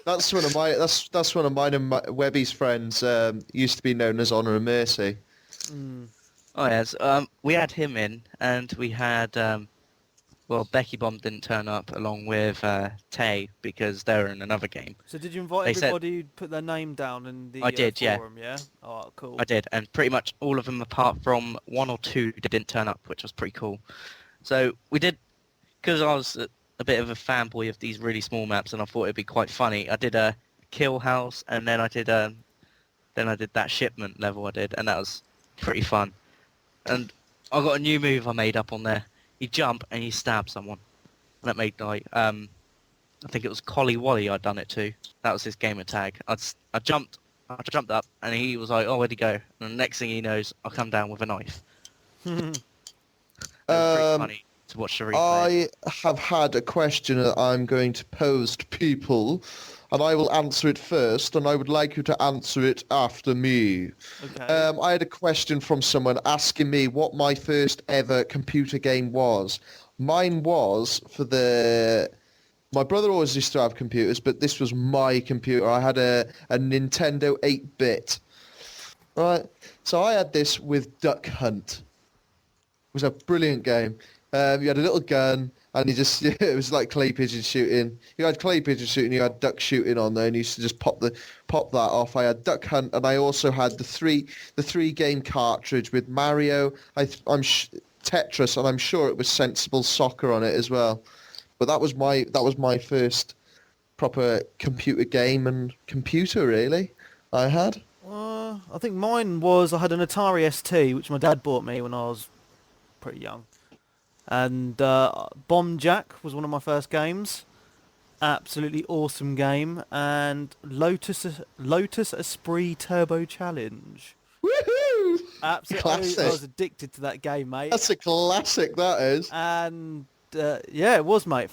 that's one of my that's one of mine and Webby's friends. Used to be known as Honour and Mercy. Mm. Oh yes, we had him in, and we had well, Becky Bomb didn't turn up along with Tay because they were in another game. So did you invite They said- everybody to put their name down in the I did, yeah. forum, yeah? Oh, cool. I did, and pretty much all of them apart from one or two didn't turn up, which was pretty cool. So we did, because I was a bit of a fanboy of these really small maps, and I thought it'd be quite funny. I did a kill house, and then I did that shipment level I did, and that was pretty fun. And I got a new move I made up on there. You jump and you stab someone. And that made like I think it was Collie Wally I'd done it to. That was his gamer tag. I jumped up and he was like, "Oh, where'd he go?" And the next thing he knows, I come down with a knife. It was pretty funny to watch the replay. I have had a question that I'm going to pose to people, and I will answer it first, and I would like you to answer it after me. Okay. I had a question from someone asking me what my first ever computer game was. Mine was my brother always used to have computers, but this was my computer. I had a Nintendo 8-bit. Right? So I had this with Duck Hunt. It was a brilliant game. You had a little gun, and it was like clay pigeon shooting. You had clay pigeon shooting, you had duck shooting on there, and you used to just pop that off. I had Duck Hunt, and I also had the three game cartridge with Mario, Tetris, and I'm sure it was Sensible Soccer on it as well. But that was my first proper computer game and computer really. I had. I think mine was, I had an Atari ST, which my dad bought me when I was pretty young. And Bomb Jack was one of my first games. Absolutely awesome game. And Lotus Esprit Turbo Challenge. Woohoo! Absolutely, I Classic. was addicted to that game, mate. That's a classic, that is. And yeah, it was, mate.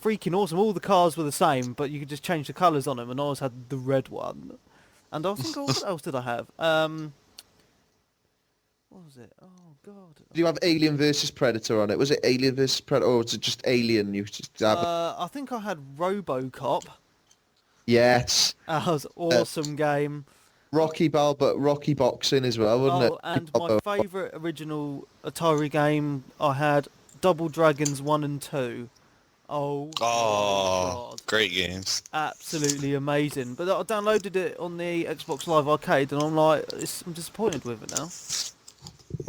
Freaking awesome. All the cars were the same, but you could just change the colours on them, and I always had the red one. And I think, what else did I have? What was it? Oh, God. Do you have Alien versus Predator on it? Was it Alien versus Predator, or was it just Alien? You just have I think I had RoboCop. Yes. That was awesome game. Rocky Boxing as well, wasn't it? And my favourite original Atari game, I had Double Dragons 1 and 2. Oh, God. Great games. Absolutely amazing. But I downloaded it on the Xbox Live Arcade, and I'm like, I'm disappointed with it now.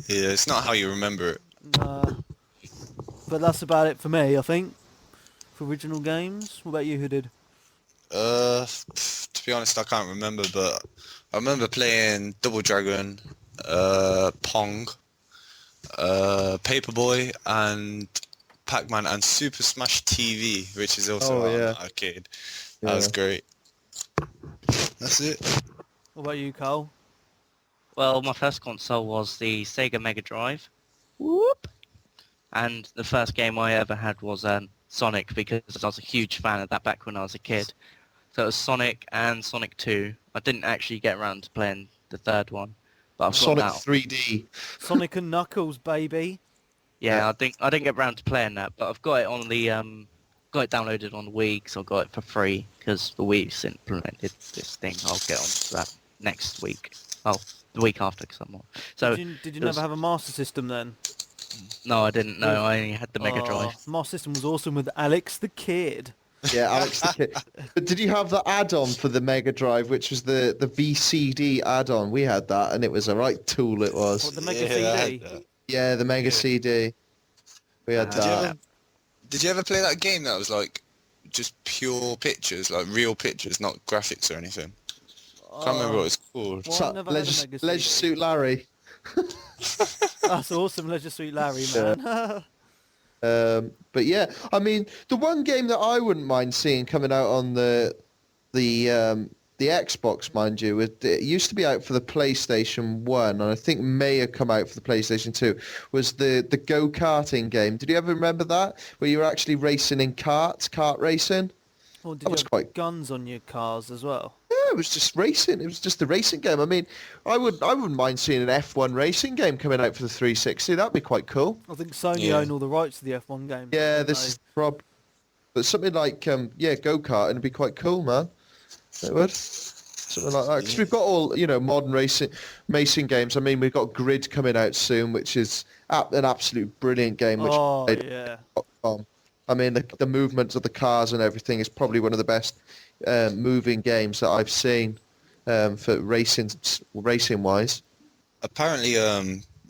Yeah, it's not how you remember it. But that's about it for me, I think, for original games. What about you, who did? To be honest, I can't remember, but I remember playing Double Dragon, Pong, Paperboy, and Pac-Man, and Super Smash TV, which is also on the arcade. That was great. That's it. What about you, Carl? Well, my first console was the Sega Mega Drive. Whoop! And the first game I ever had was Sonic, because I was a huge fan of that back when I was a kid. So it was Sonic and Sonic 2. I didn't actually get around to playing the third one, but I've Sonic got that. 3D. Sonic and Knuckles, baby. Yeah, I didn't get around to playing that, but I've got it on the got it downloaded on the Wii, so I got it for free because the Wii's implemented this thing. I'll get on to that next week. Oh, the week after, because I'm on. So Did you never have a Master System then? no, I didn't. No, I only had the Mega Drive. Master System was awesome with Alex the Kid. Yeah, Alex the Kid. But did you have the add-on for the Mega Drive, which was the VCD add-on? We had that, and it was a right tool, it was. What, the Mega I had CD? that. Yeah, the Mega CD. We had that. Did you ever play that game that was like just pure pictures, like real pictures, not graphics or anything? Can't remember what it's called. Well, I've never had a Mega CD. Leisure Suit Larry. That's awesome, Leisure Suit Larry, man. But yeah, I mean, the one game that I wouldn't mind seeing coming out on the Xbox, mind you, it used to be out for the PlayStation 1, and I think may have come out for the PlayStation 2, was the go-karting game. Did you ever remember that? Where you were actually racing in kart racing? Or did That you was have quite- guns on your cars as well? Yeah, it was just racing. It was just a racing game. I mean, I wouldn't mind seeing an F1 racing game coming out for the 360. That'd be quite cool. I think Sony Yeah. own all the rights to the F1 games. Yeah, don't this they? is Rob. But something like go-kart, it'd be quite cool, man. It would. Something like that. Because we've got all, modern racing games. I mean, we've got Grid coming out soon, which is an absolute brilliant game. Which Oh, yeah. I mean, the movements of the cars and everything is probably one of the best moving games that I've seen for racing-wise. Apparently,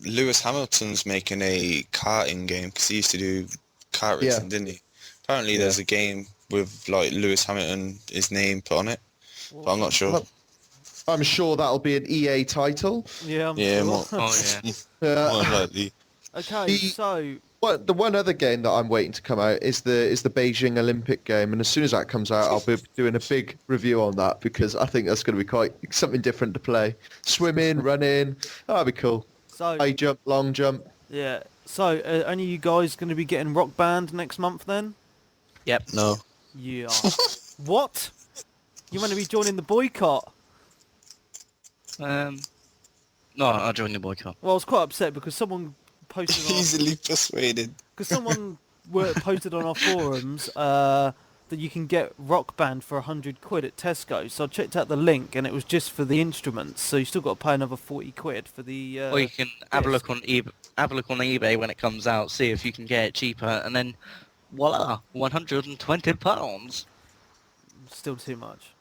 Lewis Hamilton's making a karting game because he used to do kart racing, didn't he? Apparently, there's a game with like Lewis Hamilton, his name put on it, but I'm not sure. I'm sure that'll be an EA title. Yeah, I'm Yeah, sure. more likely. Okay, so... Well, the one other game that I'm waiting to come out is the Beijing Olympic game, and as soon as that comes out, I'll be doing a big review on that because I think that's going to be quite something different to play. Swimming, running, that'll be cool. So high jump, long jump. yeah. So any of you guys going to be getting Rock Band next month then? Yep. No. Yeah. What? You want to be joining the boycott? No, I'll join the boycott. Well, I was quite upset because someone posted on... Easily persuaded. Because someone posted on our forums that you can get Rock Band for £100 at Tesco. So I checked out the link and it was just for the instruments. So you still got to pay another £40 for the. Or you can have a disc. look on eBay. Have a look on eBay when it comes out. See if you can get it cheaper, and then voila, £120. Still too much.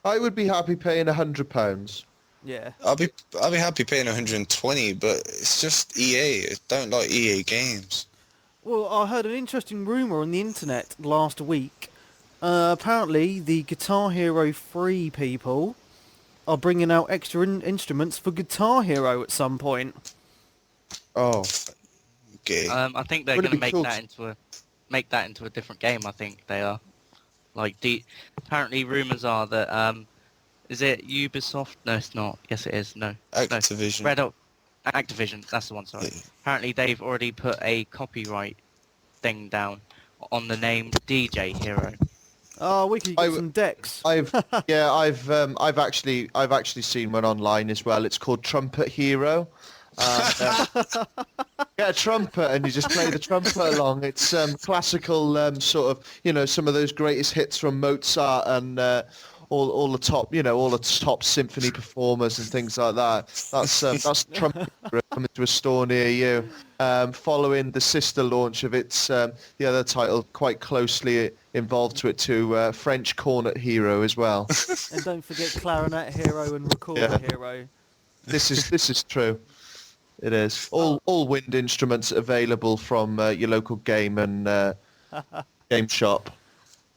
I would be happy paying £100. Yeah. I'll be happy paying 120, but it's just EA. I don't like EA games. Well, I heard an interesting rumour on the internet last week. Apparently, the Guitar Hero 3 people are bringing out extra instruments for Guitar Hero at some point. Oh, Okay. I think they're Wouldn't going it to be make that into a different game. I think they are. Like apparently, rumours are that is it Ubisoft? No, it's not. Yes, it is. No. Activision. Red Hot Activision. That's the one. Sorry. Yeah. Apparently, they've already put a copyright thing down on the name DJ Hero. Oh, we could get some decks. I've actually seen one online as well. It's called Trumpet Hero. Get a trumpet and you just play the trumpet along. It's classical sort of, some of those greatest hits from Mozart and all the top symphony performers and things like that. That's Trumpet Hero coming to a store near you. Following the sister launch of its the other title quite closely involved to French Cornet Hero as well. And don't forget Clarinet Hero and Recorder Hero. This is true. It is. All wind instruments available from your local game and game shop.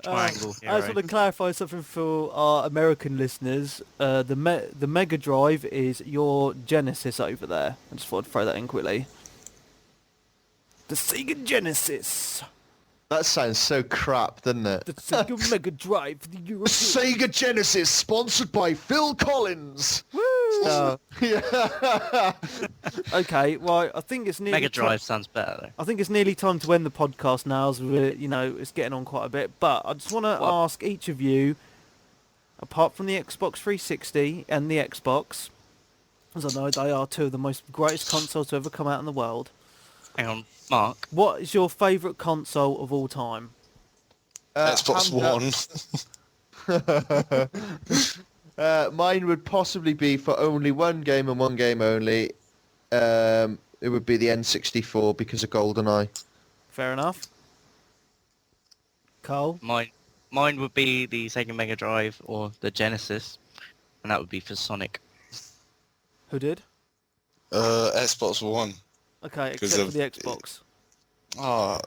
Triangle I just want to clarify something for our American listeners. The Mega Drive is your Genesis over there. I just thought I'd throw that in quickly. The Sega Genesis. That sounds so crap, doesn't it? The Sega Mega Drive for the European. Sega Genesis, sponsored by Phil Collins. Woo! Yeah. Okay, well, I think it's nearly Mega Drive sounds better though. I think it's nearly time to end the podcast now, as we're, it's getting on quite a bit. But I just want to ask each of you, apart from the Xbox 360 and the Xbox, as I know they are two of the most greatest consoles to ever come out in the world. Hang on, Mark. What is your favourite console of all time? Xbox One. Mine would possibly be for only one game and one game only. It would be the N64 because of GoldenEye. Fair enough. Cole? Mine would be the Sega Mega Drive or the Genesis, and that would be for Sonic. Who did? Xbox One. Okay, Because except for of- the Xbox. Ah,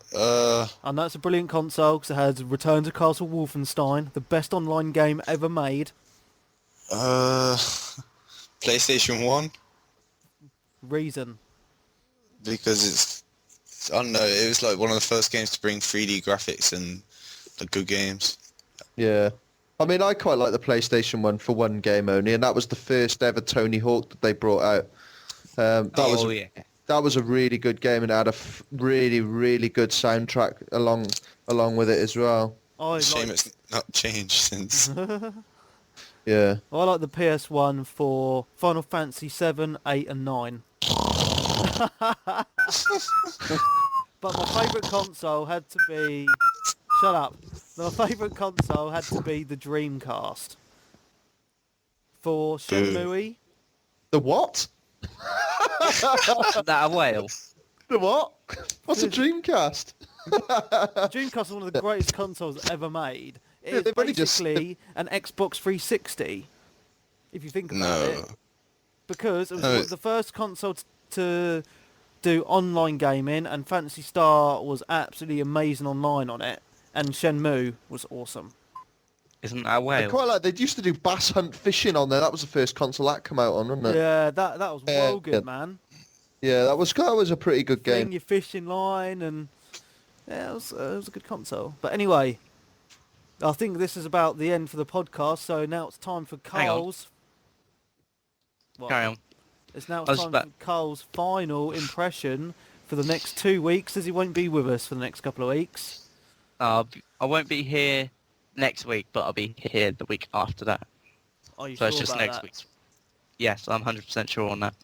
I know it's a brilliant console because it has Return to Castle Wolfenstein, the best online game ever made. PlayStation 1 Reason. because I don't know, it was like one of the first games to bring 3D graphics and the good games. yeah. I mean, I quite like the PlayStation 1 for one game only, and that was the first ever Tony Hawk that they brought out. That was a really good game, and it had a really, really good soundtrack along with it as well. Shame it's not changed since. Yeah. I like the PS1 for Final Fantasy 7, 8 and 9. But my favourite console had to be shut up. My favourite console had to be the Dreamcast. For Shenmue. The what? That a whale? The what? What's a Dreamcast? The Dreamcast is one of the greatest consoles ever made. It is they've only just- basically an Xbox 360, if you think about No. it. Because it was No. one of the first console to do online gaming, and Phantasy Star was absolutely amazing online on it, and Shenmue was awesome. Isn't that a I whale? quite like. They used to do bass hunt fishing on there. That was the first console that come out on, wasn't it? Yeah, that was well good, yeah. man. Yeah, that was a pretty good Fling game. your fishing line, and yeah, it was a good console. But anyway, I think this is about the end for the podcast. So now it's time for Hang on. Carl's. What? Carry on. It's now I was time about- for Carl's final impression for the next 2 weeks, as he won't be with us for the next couple of weeks. I won't be here next week, but I'll be here the week after that. Are you So sure it's just about next that? week's. Yes, I'm 100% sure on that.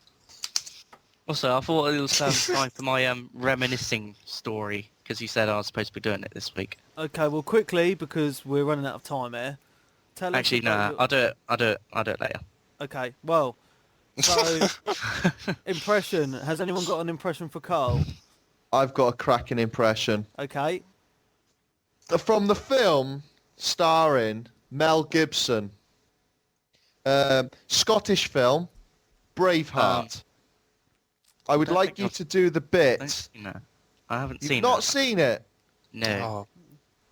Also, I thought it was time for my reminiscing story, because you said I was supposed to be doing it this week. Okay, well, quickly, because we're running out of time here. Tell us Actually, about no, I'll do it later. Okay, well, so impression. Has anyone got an impression for Carl? I've got a cracking impression Okay. from the film starring Mel Gibson. Scottish film, Braveheart. I would don't like think you I've- to do the bit. No, I haven't You've seen not that. seen it? No. Oh,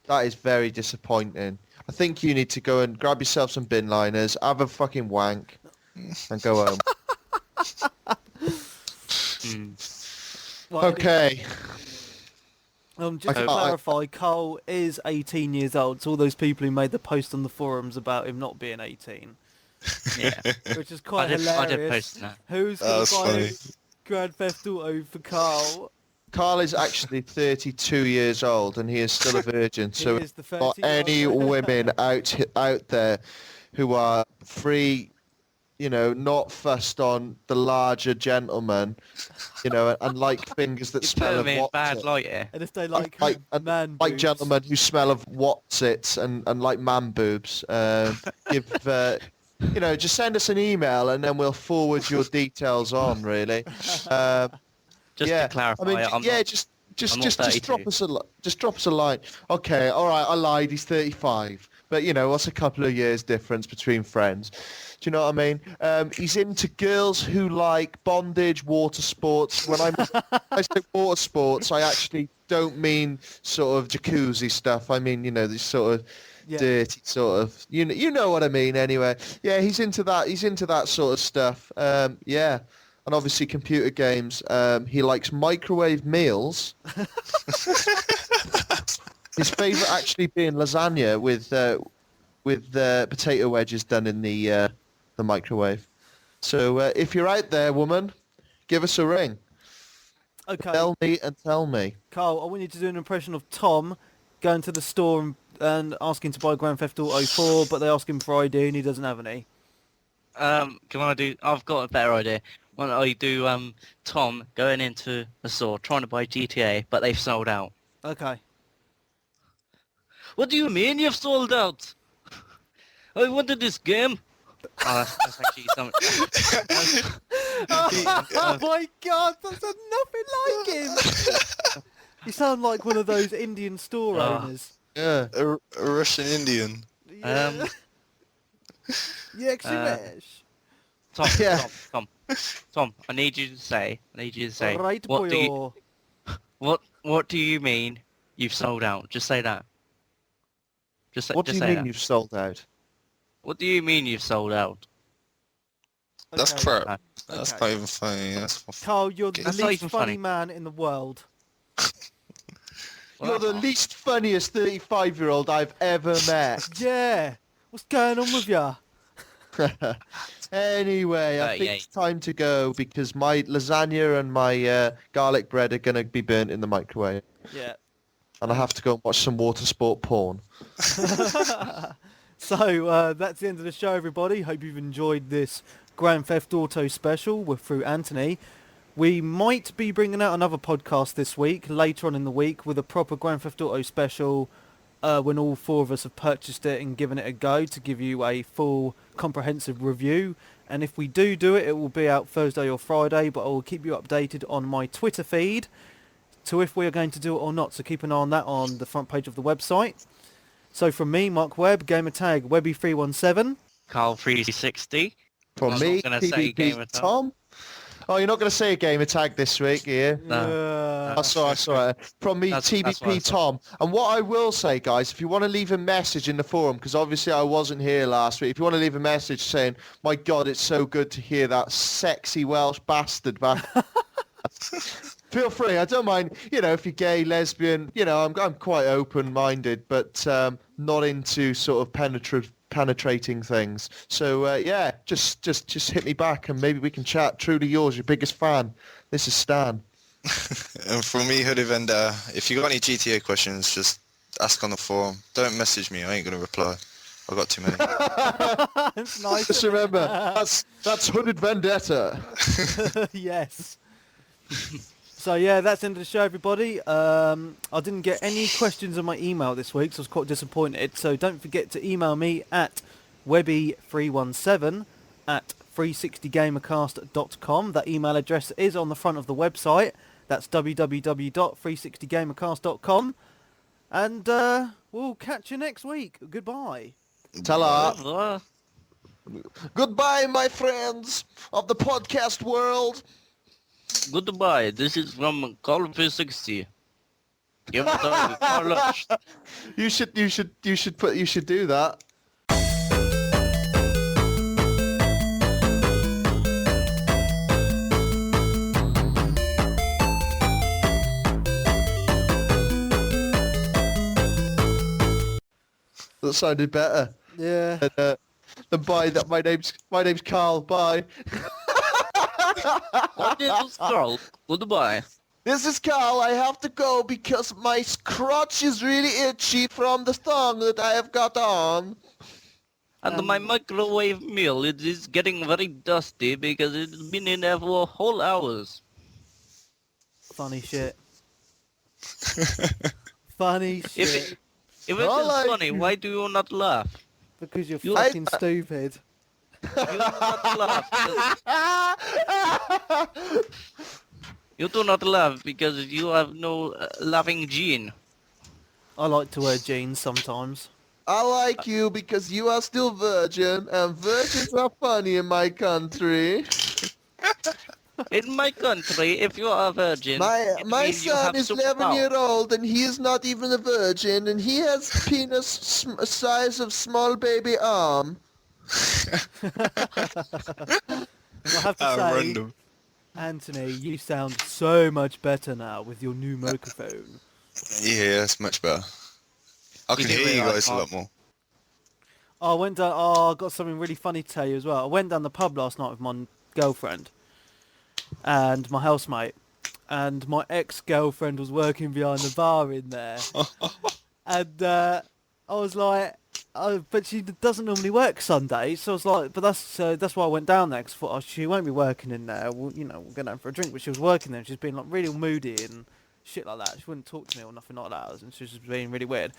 That is very disappointing. I think you need to go and grab yourself some bin liners, have a fucking wank, and go home. Hmm. Right, Okay. Just to I- clarify, Carl is 18 years old. So all those people who made the post on the forums about him not being 18, Yeah. which is quite I hilarious. did post that. Who's That going was to buy funny. Grand Theft Auto for Carl? Carl is actually 32 years old and he is still a virgin. He So is the not 30-year-old any man. women out there who are free, not fussed on the larger gentlemen, and like fingers that You smell put of me in what's bad it. light here. And if they like and man like boobs, gentlemen who smell of what's it and like man boobs. Give just send us an email and then we'll forward your details on. Really. Just yeah. to clarify, I mean, I'm yeah, not, just I'm not just 32. drop us a line. Okay, all right, I lied. He's 35, but what's a couple of years difference between friends? Do you know what I mean? He's into girls who like bondage, water sports. When I say water sports, I actually don't mean sort of jacuzzi stuff. I mean, this sort of Yeah. dirty sort of. You know what I mean. Anyway, yeah, he's into that. He's into that sort of stuff. Yeah. And obviously computer games. He likes microwave meals. His favourite actually being lasagna with potato wedges done in the microwave. So if you're out there, woman, give us a ring. Okay, Tell me. Carl, I want you to do an impression of Tom going to the store and asking to buy Grand Theft Auto 4, but they ask him for ID and he doesn't have any. Can I do? I've got a better idea. Why don't I do Tom going into a store trying to buy GTA, but they've sold out. Okay. What do you mean you've sold out? I wanted this game. Oh, that's actually something. Oh my god, that's nothing like him! You sound like one of those Indian store Oh. owners. Yeah. a Russian Indian. Yeah. Yeah, Ximesh. Tom, Yeah. Tom, I need you to say, Right, what do you, boyo. what do you mean you've sold out? Just say that. Just say, What do just you say mean that. you've sold out? What do you mean you've sold out? That's Okay. crap. That's Okay. not even funny. That's Carl, you're the That's not least even funny funny. man in the world. You're the least funniest 35-year-old I've ever met. Yeah. What's going on with ya? Anyway, I think yeah. it's time to go because my lasagna and my garlic bread are going to be burnt in the microwave. Yeah. And I have to go and watch some water sport porn. So that's the end of the show, everybody. Hope you've enjoyed this Grand Theft Auto special through Anthony. We might be bringing out another podcast this week, later on in the week, with a proper Grand Theft Auto special when all four of us have purchased it and given it a go to give you a full comprehensive review. And if we do it, it will be out Thursday or Friday, but I will keep you updated on my Twitter feed to if we are going to do it or not. So keep an eye on that on the front page of the website. So from me, Mark Webb, gamertag Webby317. Carl360. From I'm me, not gonna say gamer TBP tag. Tom. Oh, you're not going to say a gamer tag this week, are you? No. I saw it. From me, That's what I TBP thought. Tom. And what I will say, guys, if you want to leave a message in the forum, because obviously I wasn't here last week, if you want to leave a message saying, my God, it's so good to hear that sexy Welsh bastard back. Feel free. I don't mind, if you're gay, lesbian, I'm quite open-minded, but not into sort of penetrating things. So yeah, just hit me back and maybe we can chat. Truly yours, your biggest fan. This is Stan. And from me, Hoodie Vendor, if you got any GTA questions, just ask on the forum. Don't message me. I ain't gonna reply. I got too many. It's nice. Just remember, that's Hooded Vendetta. Yes. So yeah, that's the end of the show, everybody. I didn't get any questions on my email this week, so I was quite disappointed. So don't forget to email me at webby317@360gamercast.com. That email address is on the front of the website. That's www.360gamercast.com. And we'll catch you next week. Goodbye. Ta-la. Goodbye, my friends of the podcast world. Goodbye. This is from Carl360. Give it a Carlos. You should do that. That sounded better. Yeah. Than bye. That my name's Carl. Bye. What is this girl? Goodbye. This is Carl. I have to go because my crotch is really itchy from the thong that I have got on. And my microwave meal, it is getting very dusty because it's been in there for whole hours. Funny shit. Funny shit. If it I is like funny, you. why do you not laugh? Because you're You- fucking stupid. You do not laugh. You do not laugh because you have no laughing gene. I like to wear jeans sometimes. I like you because you are still virgin, and virgins are funny in my country. In my country, if you are a virgin, My it means you son have is superpower. 11 years old, and he is not even a virgin, and he has penis size of small baby arm. I have to say, Anthony, you sound so much better now with your new microphone. Yeah, that's much better. I can You do hear you realise, guys a Mark? lot more. I went down. Oh, I got something really funny to tell you as well. I went down the pub last night with my girlfriend and my housemate, and my ex-girlfriend was working behind the bar in there, and I was like, "Oh, but she doesn't normally work Sundays," so I was like, "But that's why I went down there, because I thought, oh, she won't be working in there. We'll go down for a drink." But she was working there, and she's been like really moody and shit like that. She wouldn't talk to me or nothing like that, and she was just being really weird.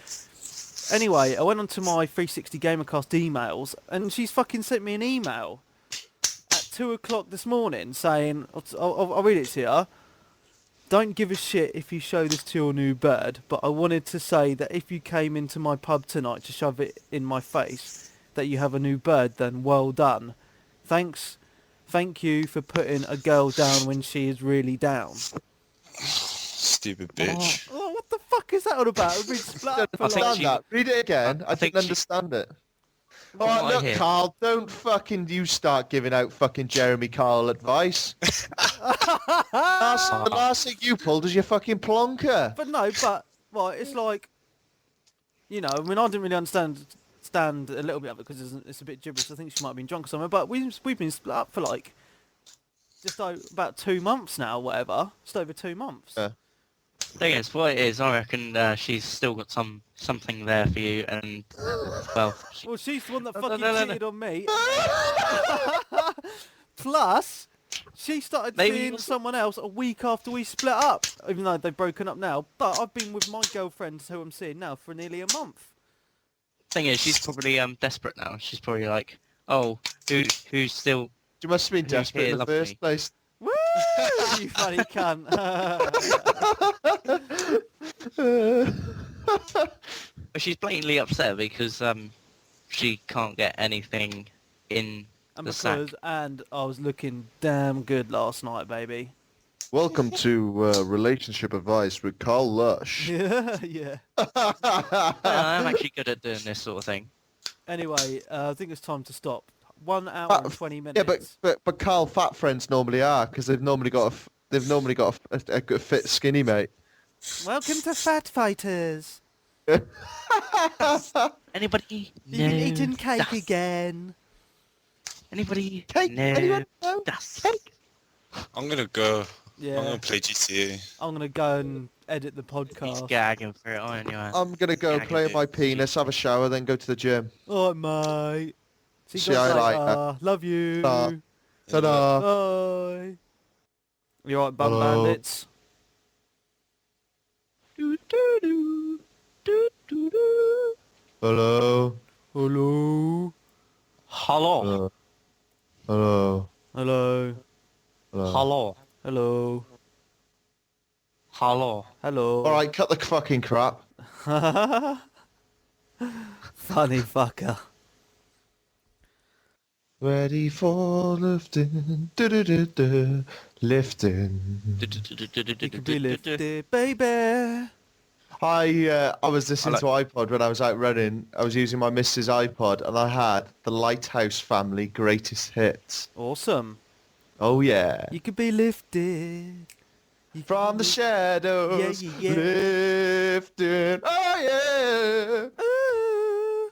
Anyway, I went onto my 360 Gamercast emails, and she's fucking sent me an email at 2 o'clock this morning saying, I'll read it to you. "Don't give a shit if you show this to your new bird, but I wanted to say that if you came into my pub tonight to shove it in my face that you have a new bird, then well done. Thank you for putting a girl down when she is really down." Stupid bitch. Oh, what the fuck is that all about? We've been split up for I think Understand she- that. Read it again. I think didn't she- understand it. From what Oh, I look, hear. Carl, don't fucking you start giving out fucking Jeremy Carl advice. The last thing you pulled is your fucking plonker. But no, well, it's like, I mean, I didn't really understand a little bit of it because it's a bit gibberish. I think she might have been drunk or something. But we've been split up for like just about 2 months now, whatever. Just over 2 months. Yeah. Thing is, what it is, I reckon she's still got something there for you, and well, Well, she's the one that No, fucking no, no, no. cheated on me. Plus, She started Maybe seeing it was- someone else a week after we split up, even though they've broken up now. But I've been with my girlfriend, who I'm seeing now, for nearly a month. Thing is, she's probably desperate now. She's probably like, oh, who's still? You must have been Who's desperate here in the loving first me? place. Woo! You funny cunt. But she's blatantly upset because she can't get anything in And the sack. and I was looking damn good last night, baby. Welcome to Relationship Advice with Carl Lush. Yeah. Yeah, I'm actually good at doing this sort of thing. Anyway, I think it's time to stop. 1 hour and 20 minutes. Yeah, but Carl, fat friends normally are because they've normally got a good fit skinny mate. Welcome to Fat Fighters. Anybody? You've been eating cake Das. again. Anybody? Cake? No. Anyone? No? Das. I'm gonna go. Yeah. I'm gonna play GTA. I'm gonna go and edit the He's podcast. gagging for it, aren't you? I'm gonna go Yeah, I play with can my do it. penis, have a shower, then go to the gym. Alright, mate. See See you guys you later. later. Love you. Ta. Ta-da! Bye. You alright, bum Hello. bandits? Do, do, do. Do, do, do. Hello. Hello. Hello. Hello. Hello. Hello. Hello. Hello. Hello. Hello. All right, cut the fucking crap. Funny fucker. Ready for lifting, do-do-do-do, lifting. You can be lifted, baby. I was listening to iPod when I was out running. I was using my missus' iPod, and I had the Lighthouse Family Greatest Hits. Awesome. Oh yeah. You can be lifted. You From can the be- shadows, Yeah, yeah, yeah. lifting. Oh yeah. Ooh.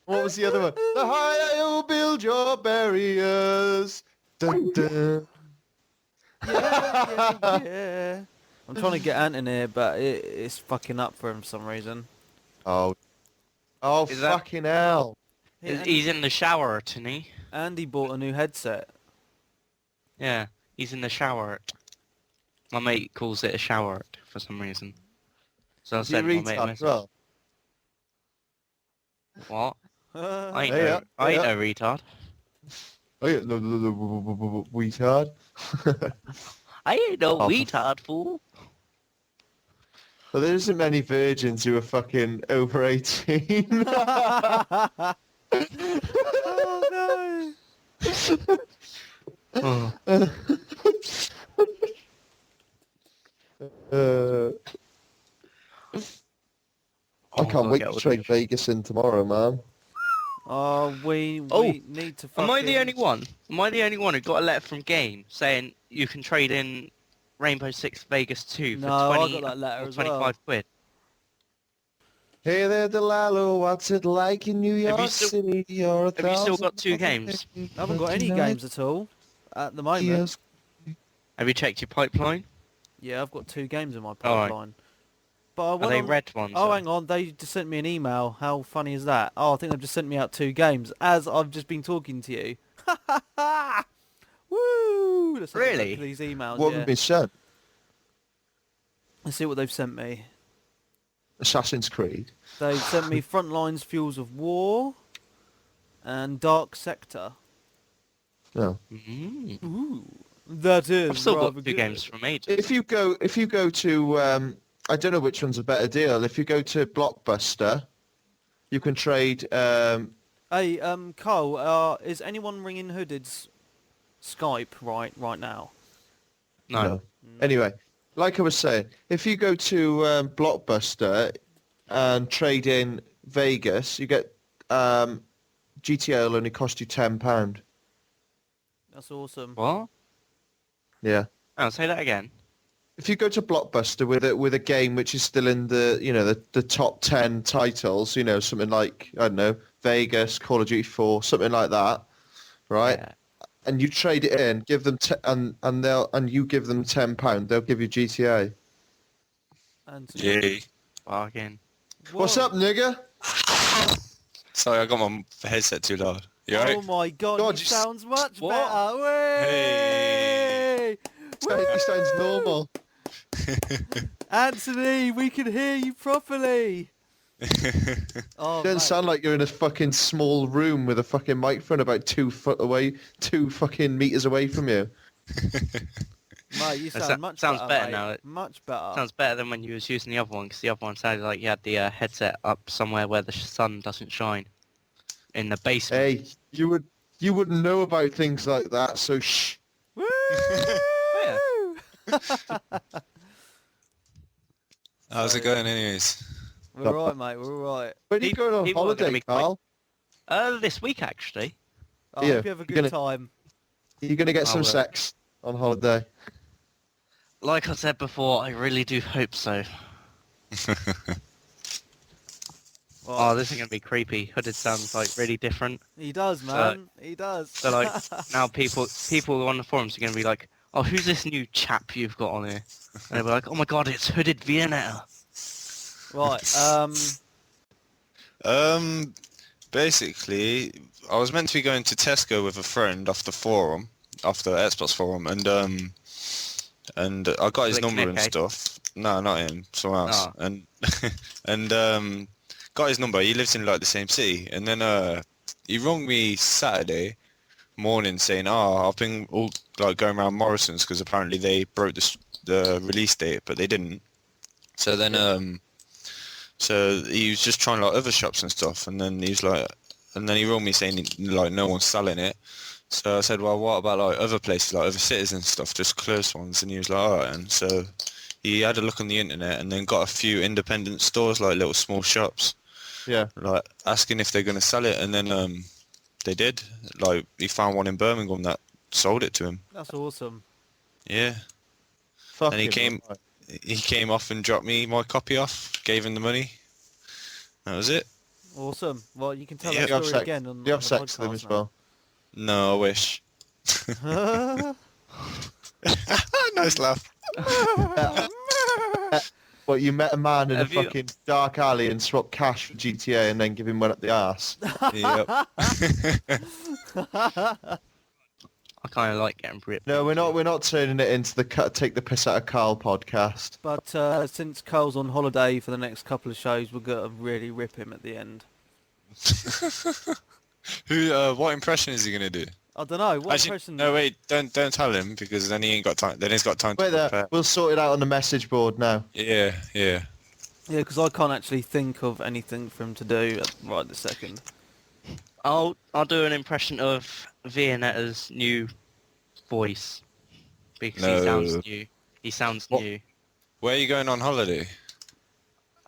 What was the other one? The higher you build your barriers. Dun, dun. Yeah. I'm trying to get Ant in here, but it's fucking up for him for some reason. Oh Is that- fucking hell. Yeah, He's in the shower, isn't he? Andy bought a new headset. Yeah, he's in the shower. My mate calls it a shower for some reason. So I Is he a said, my mate, retard as well? what? I ain't, Hey, no, I ain't yeah. no retard. Oh yeah, no, retard. I ain't no Oh. retard, fool. Well, there isn't many virgins who are fucking over 18. Oh no. Oh. I can't wait to trade Vegas in tomorrow, man. Oh, we Oh, need to fucking... Am I the only one? Am I the only one who got a letter from Game saying you can trade in Rainbow Six Vegas 2 for No, I 20 got that letter or as 25 well. quid? Hey there, Delilah, what's it like in New Have you York still- City? You're have you still got 2 games? I haven't got any games at all at the moment. Have you checked your pipeline? Yeah, I've got 2 games in my Alright. pipeline. But I Are went they on... red ones? Oh, though? hang on. They just sent me an email. How funny is that? Oh, I think they've just sent me out 2 games as I've just been talking to you. Woo! Let's have a look Really? at these emails. What yeah. have been sent? Let's see what they've sent me. Assassin's Creed. They've sent me Frontlines Fuels of War and Dark Sector. No. Mm. Ooh, that is I've still rather got 2 good. games from ages. If you go to, I don't know which one's a better deal. If you go to Blockbuster, you can trade. Hey, Carl, is anyone ringing Hooded's Skype right now? No. Anyway, like I was saying, if you go to Blockbuster and trade in Vegas, you get GTA will only cost you £10. That's awesome. What? Yeah. Oh, say that again. If you go to Blockbuster with a game which is still in the top 10 titles, something like, I don't know, Vegas, Call of Duty 4, something like that, right? Yeah. And you trade it in, give them and you give them £10, they'll give you GTA. And Yay. Bargain. What's Whoa. up, nigga? Sorry, I got my headset too loud. You Oh alright? my god, God, he you sounds much What? better. Way! He sounds normal. Anthony, we can hear you properly. Oh, You don't mate. sound like you're in a fucking small room with a fucking microphone about 2 foot away, 2 fucking meters away from you. Mate, you That sound much sounds better mate. now. Much better. Sounds better than when you was using the other one, because the other one sounded like you had the headset up somewhere where the sun doesn't shine. In the basement. Hey, you wouldn't know about things like that, so shh. Woo! How's it going anyways? We're right, mate. We're right. Where are you going on People are gonna holiday, be quite- Carl? This week actually. I Yeah, hope you have a you're good gonna- time. You're going to get some will. sex on holiday. Like I said before, I really do hope so. Oh, this is gonna be creepy. Hooded sounds like really different. He does, man. He does. So like now people on the forums are gonna be like, oh, who's this new chap you've got on here? And they'll be like, oh my god, it's Hooded Viennetta. Right. Basically, I was meant to be going to Tesco with a friend off the forum, off the Xbox forum, and I got his Like number Nick, and eh? stuff. No, not him, someone else. Oh. And got his number. He lives in like the same city, and then he rung me Saturday morning saying, "Oh, I've been all like going around Morrison's because apparently they broke the release date, but they didn't." So then so he was just trying like other shops and stuff, and then he rung me saying like no one's selling it. So I said, well, what about like other places, like other cities and stuff, just close ones? And he was like, alright. And so he had a look on the internet and then got a few independent stores, like little small shops, Yeah. like asking if they're going to sell it. And then they did. Like he found one in Birmingham that sold it to him. That's awesome. Yeah. Fucking And he came off and dropped me my copy off, gave him the money. That was it. Awesome. Well, you can tell Yeah. that Do you have story sex, again on do you have the sex with them as podcast well? No, I wish. now. Nice laugh. Well, you met a man in Have a you- fucking dark alley and swapped cash for GTA and then give him one up the arse. Yep. I kind of like getting ripped. No, we're not turning it into the take the piss out of Carl podcast. But since Carl's on holiday for the next couple of shows, we're going to really rip him at the end. What impression is he gonna do? I don't know. What Actually, impression... no, wait, don't tell him because then he ain't got time. Then he's got time to Wait there, prepare. we'll sort it out on the message board now. Yeah. Yeah, because I can't actually think of anything for him to do right this second. I'll do an impression of Viennetta's new voice because No. he sounds new. He sounds What? new. Where are you going on holiday?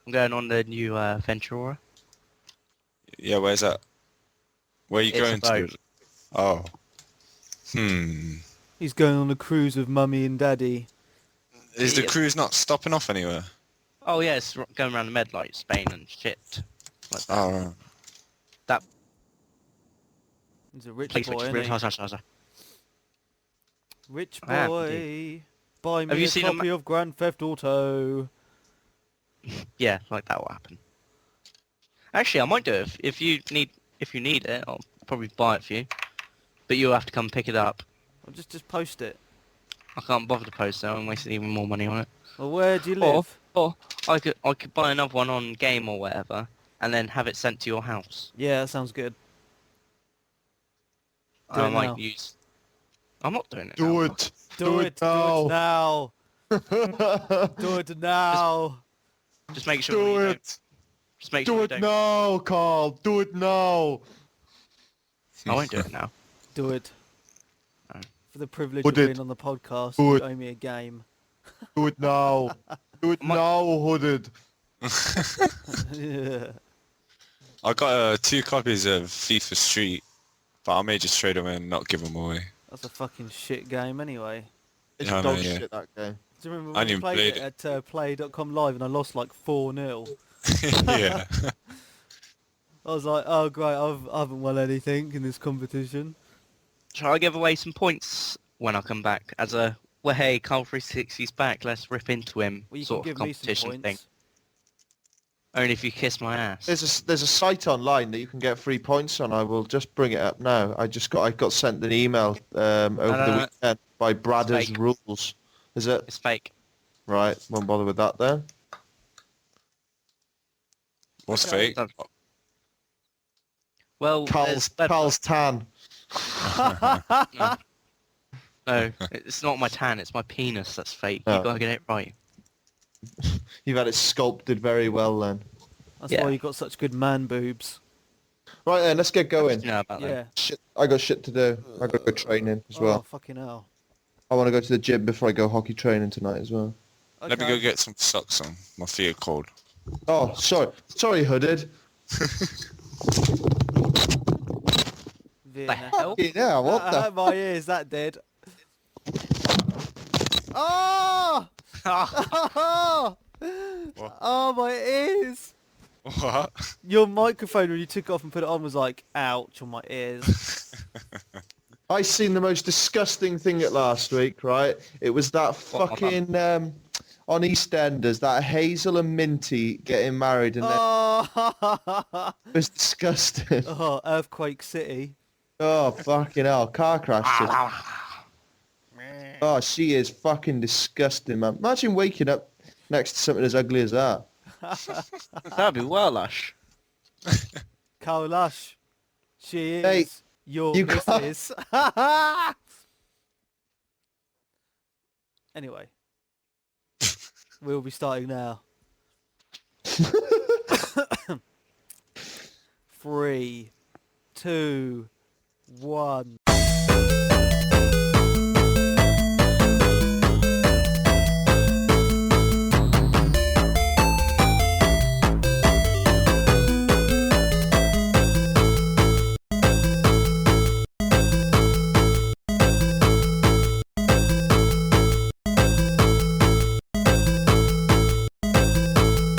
I'm going on the new Ventura. Yeah, where's that? Where are you It's going a boat. to? Oh. He's going on a cruise with Mummy and Daddy. Is the Yeah. cruise not stopping off anywhere? Oh yeah, it's going around the Med like Spain and shit. Like that. Oh, right. That He's a rich place boy, which isn't he? is Rich I am boy. Buy me Have you a seen a copy of Grand Theft Auto. Yeah, like that will happen. Actually, I might do it if you need it. I'll probably buy it for you, but you'll have to come pick it up. I'll just post it. I can't bother to post it. I'm wasting even more money on it. Well, where do you Or- live? Or I could buy another one on Game or whatever, and then have it sent to your house. Yeah, that sounds good. Do I it might now. use. I'm not doing it. Do now. it. Do it now. now. Do it now. Just make sure. Do you don't- it. Just make sure Do you it don't. now, Carl. Do it now. I won't do it now. Do it. Oh. For the privilege Would of it? being on the podcast, Do you it. owe me a game. Do it now. Do it Might- now, Hooded. Yeah. I got 2 copies of FIFA Street, but I may just trade them in and not give them away. That's a fucking shit game anyway. It's Yeah, I know, dog yeah. shit, that game. Do you remember I when we didn't played play it at play.com live and I lost like 4-0? Yeah. I was like, oh great, I haven't won anything in this competition. Shall I give away some points when I come back? As a well, hey, Carl 360's back. Let's rip into him. Well, you sort can of give me some competition points. thing. Only if you kiss my ass. There's a site online that you can get free points on. I will just bring it up now. I got sent an email over the No. weekend by Bradders Fake. Rules. Is it? It's fake. Right, won't bother with that then. What's Okay. fake? Well, Carl's there's tan. no, it's not my tan. It's my penis that's fake. Oh. You gotta get it right. You've had it sculpted very well then. That's Yeah. why you got such good man boobs. Right then, let's get going. You know about that. Yeah. Shit, I got shit to do. I got to go training as Oh, well. fucking hell. I want to go to the gym before I go hockey training tonight as well. Okay. Let me go get some socks on. My feet are cold. Oh, sorry, Hooded. Vienna. hell? Yeah, what That the? hurt my ears, that did. Oh! Oh! What? Oh, my ears! What? Your microphone, when you took it off and put it on, was like, ouch on my ears. I seen the most disgusting thing at last week, right? It was that What, my fucking on EastEnders, that Hazel and Minty getting married, and Oh! it was disgusting. Oh, Earthquake City. Oh fucking hell, car crash. Oh, she is fucking disgusting, man. Imagine waking up next to something as ugly as that. That'd be well, Lush. Carl Lush. She is Hey, your you can't- missus. Anyway. We'll be starting now. 3, 2, 1.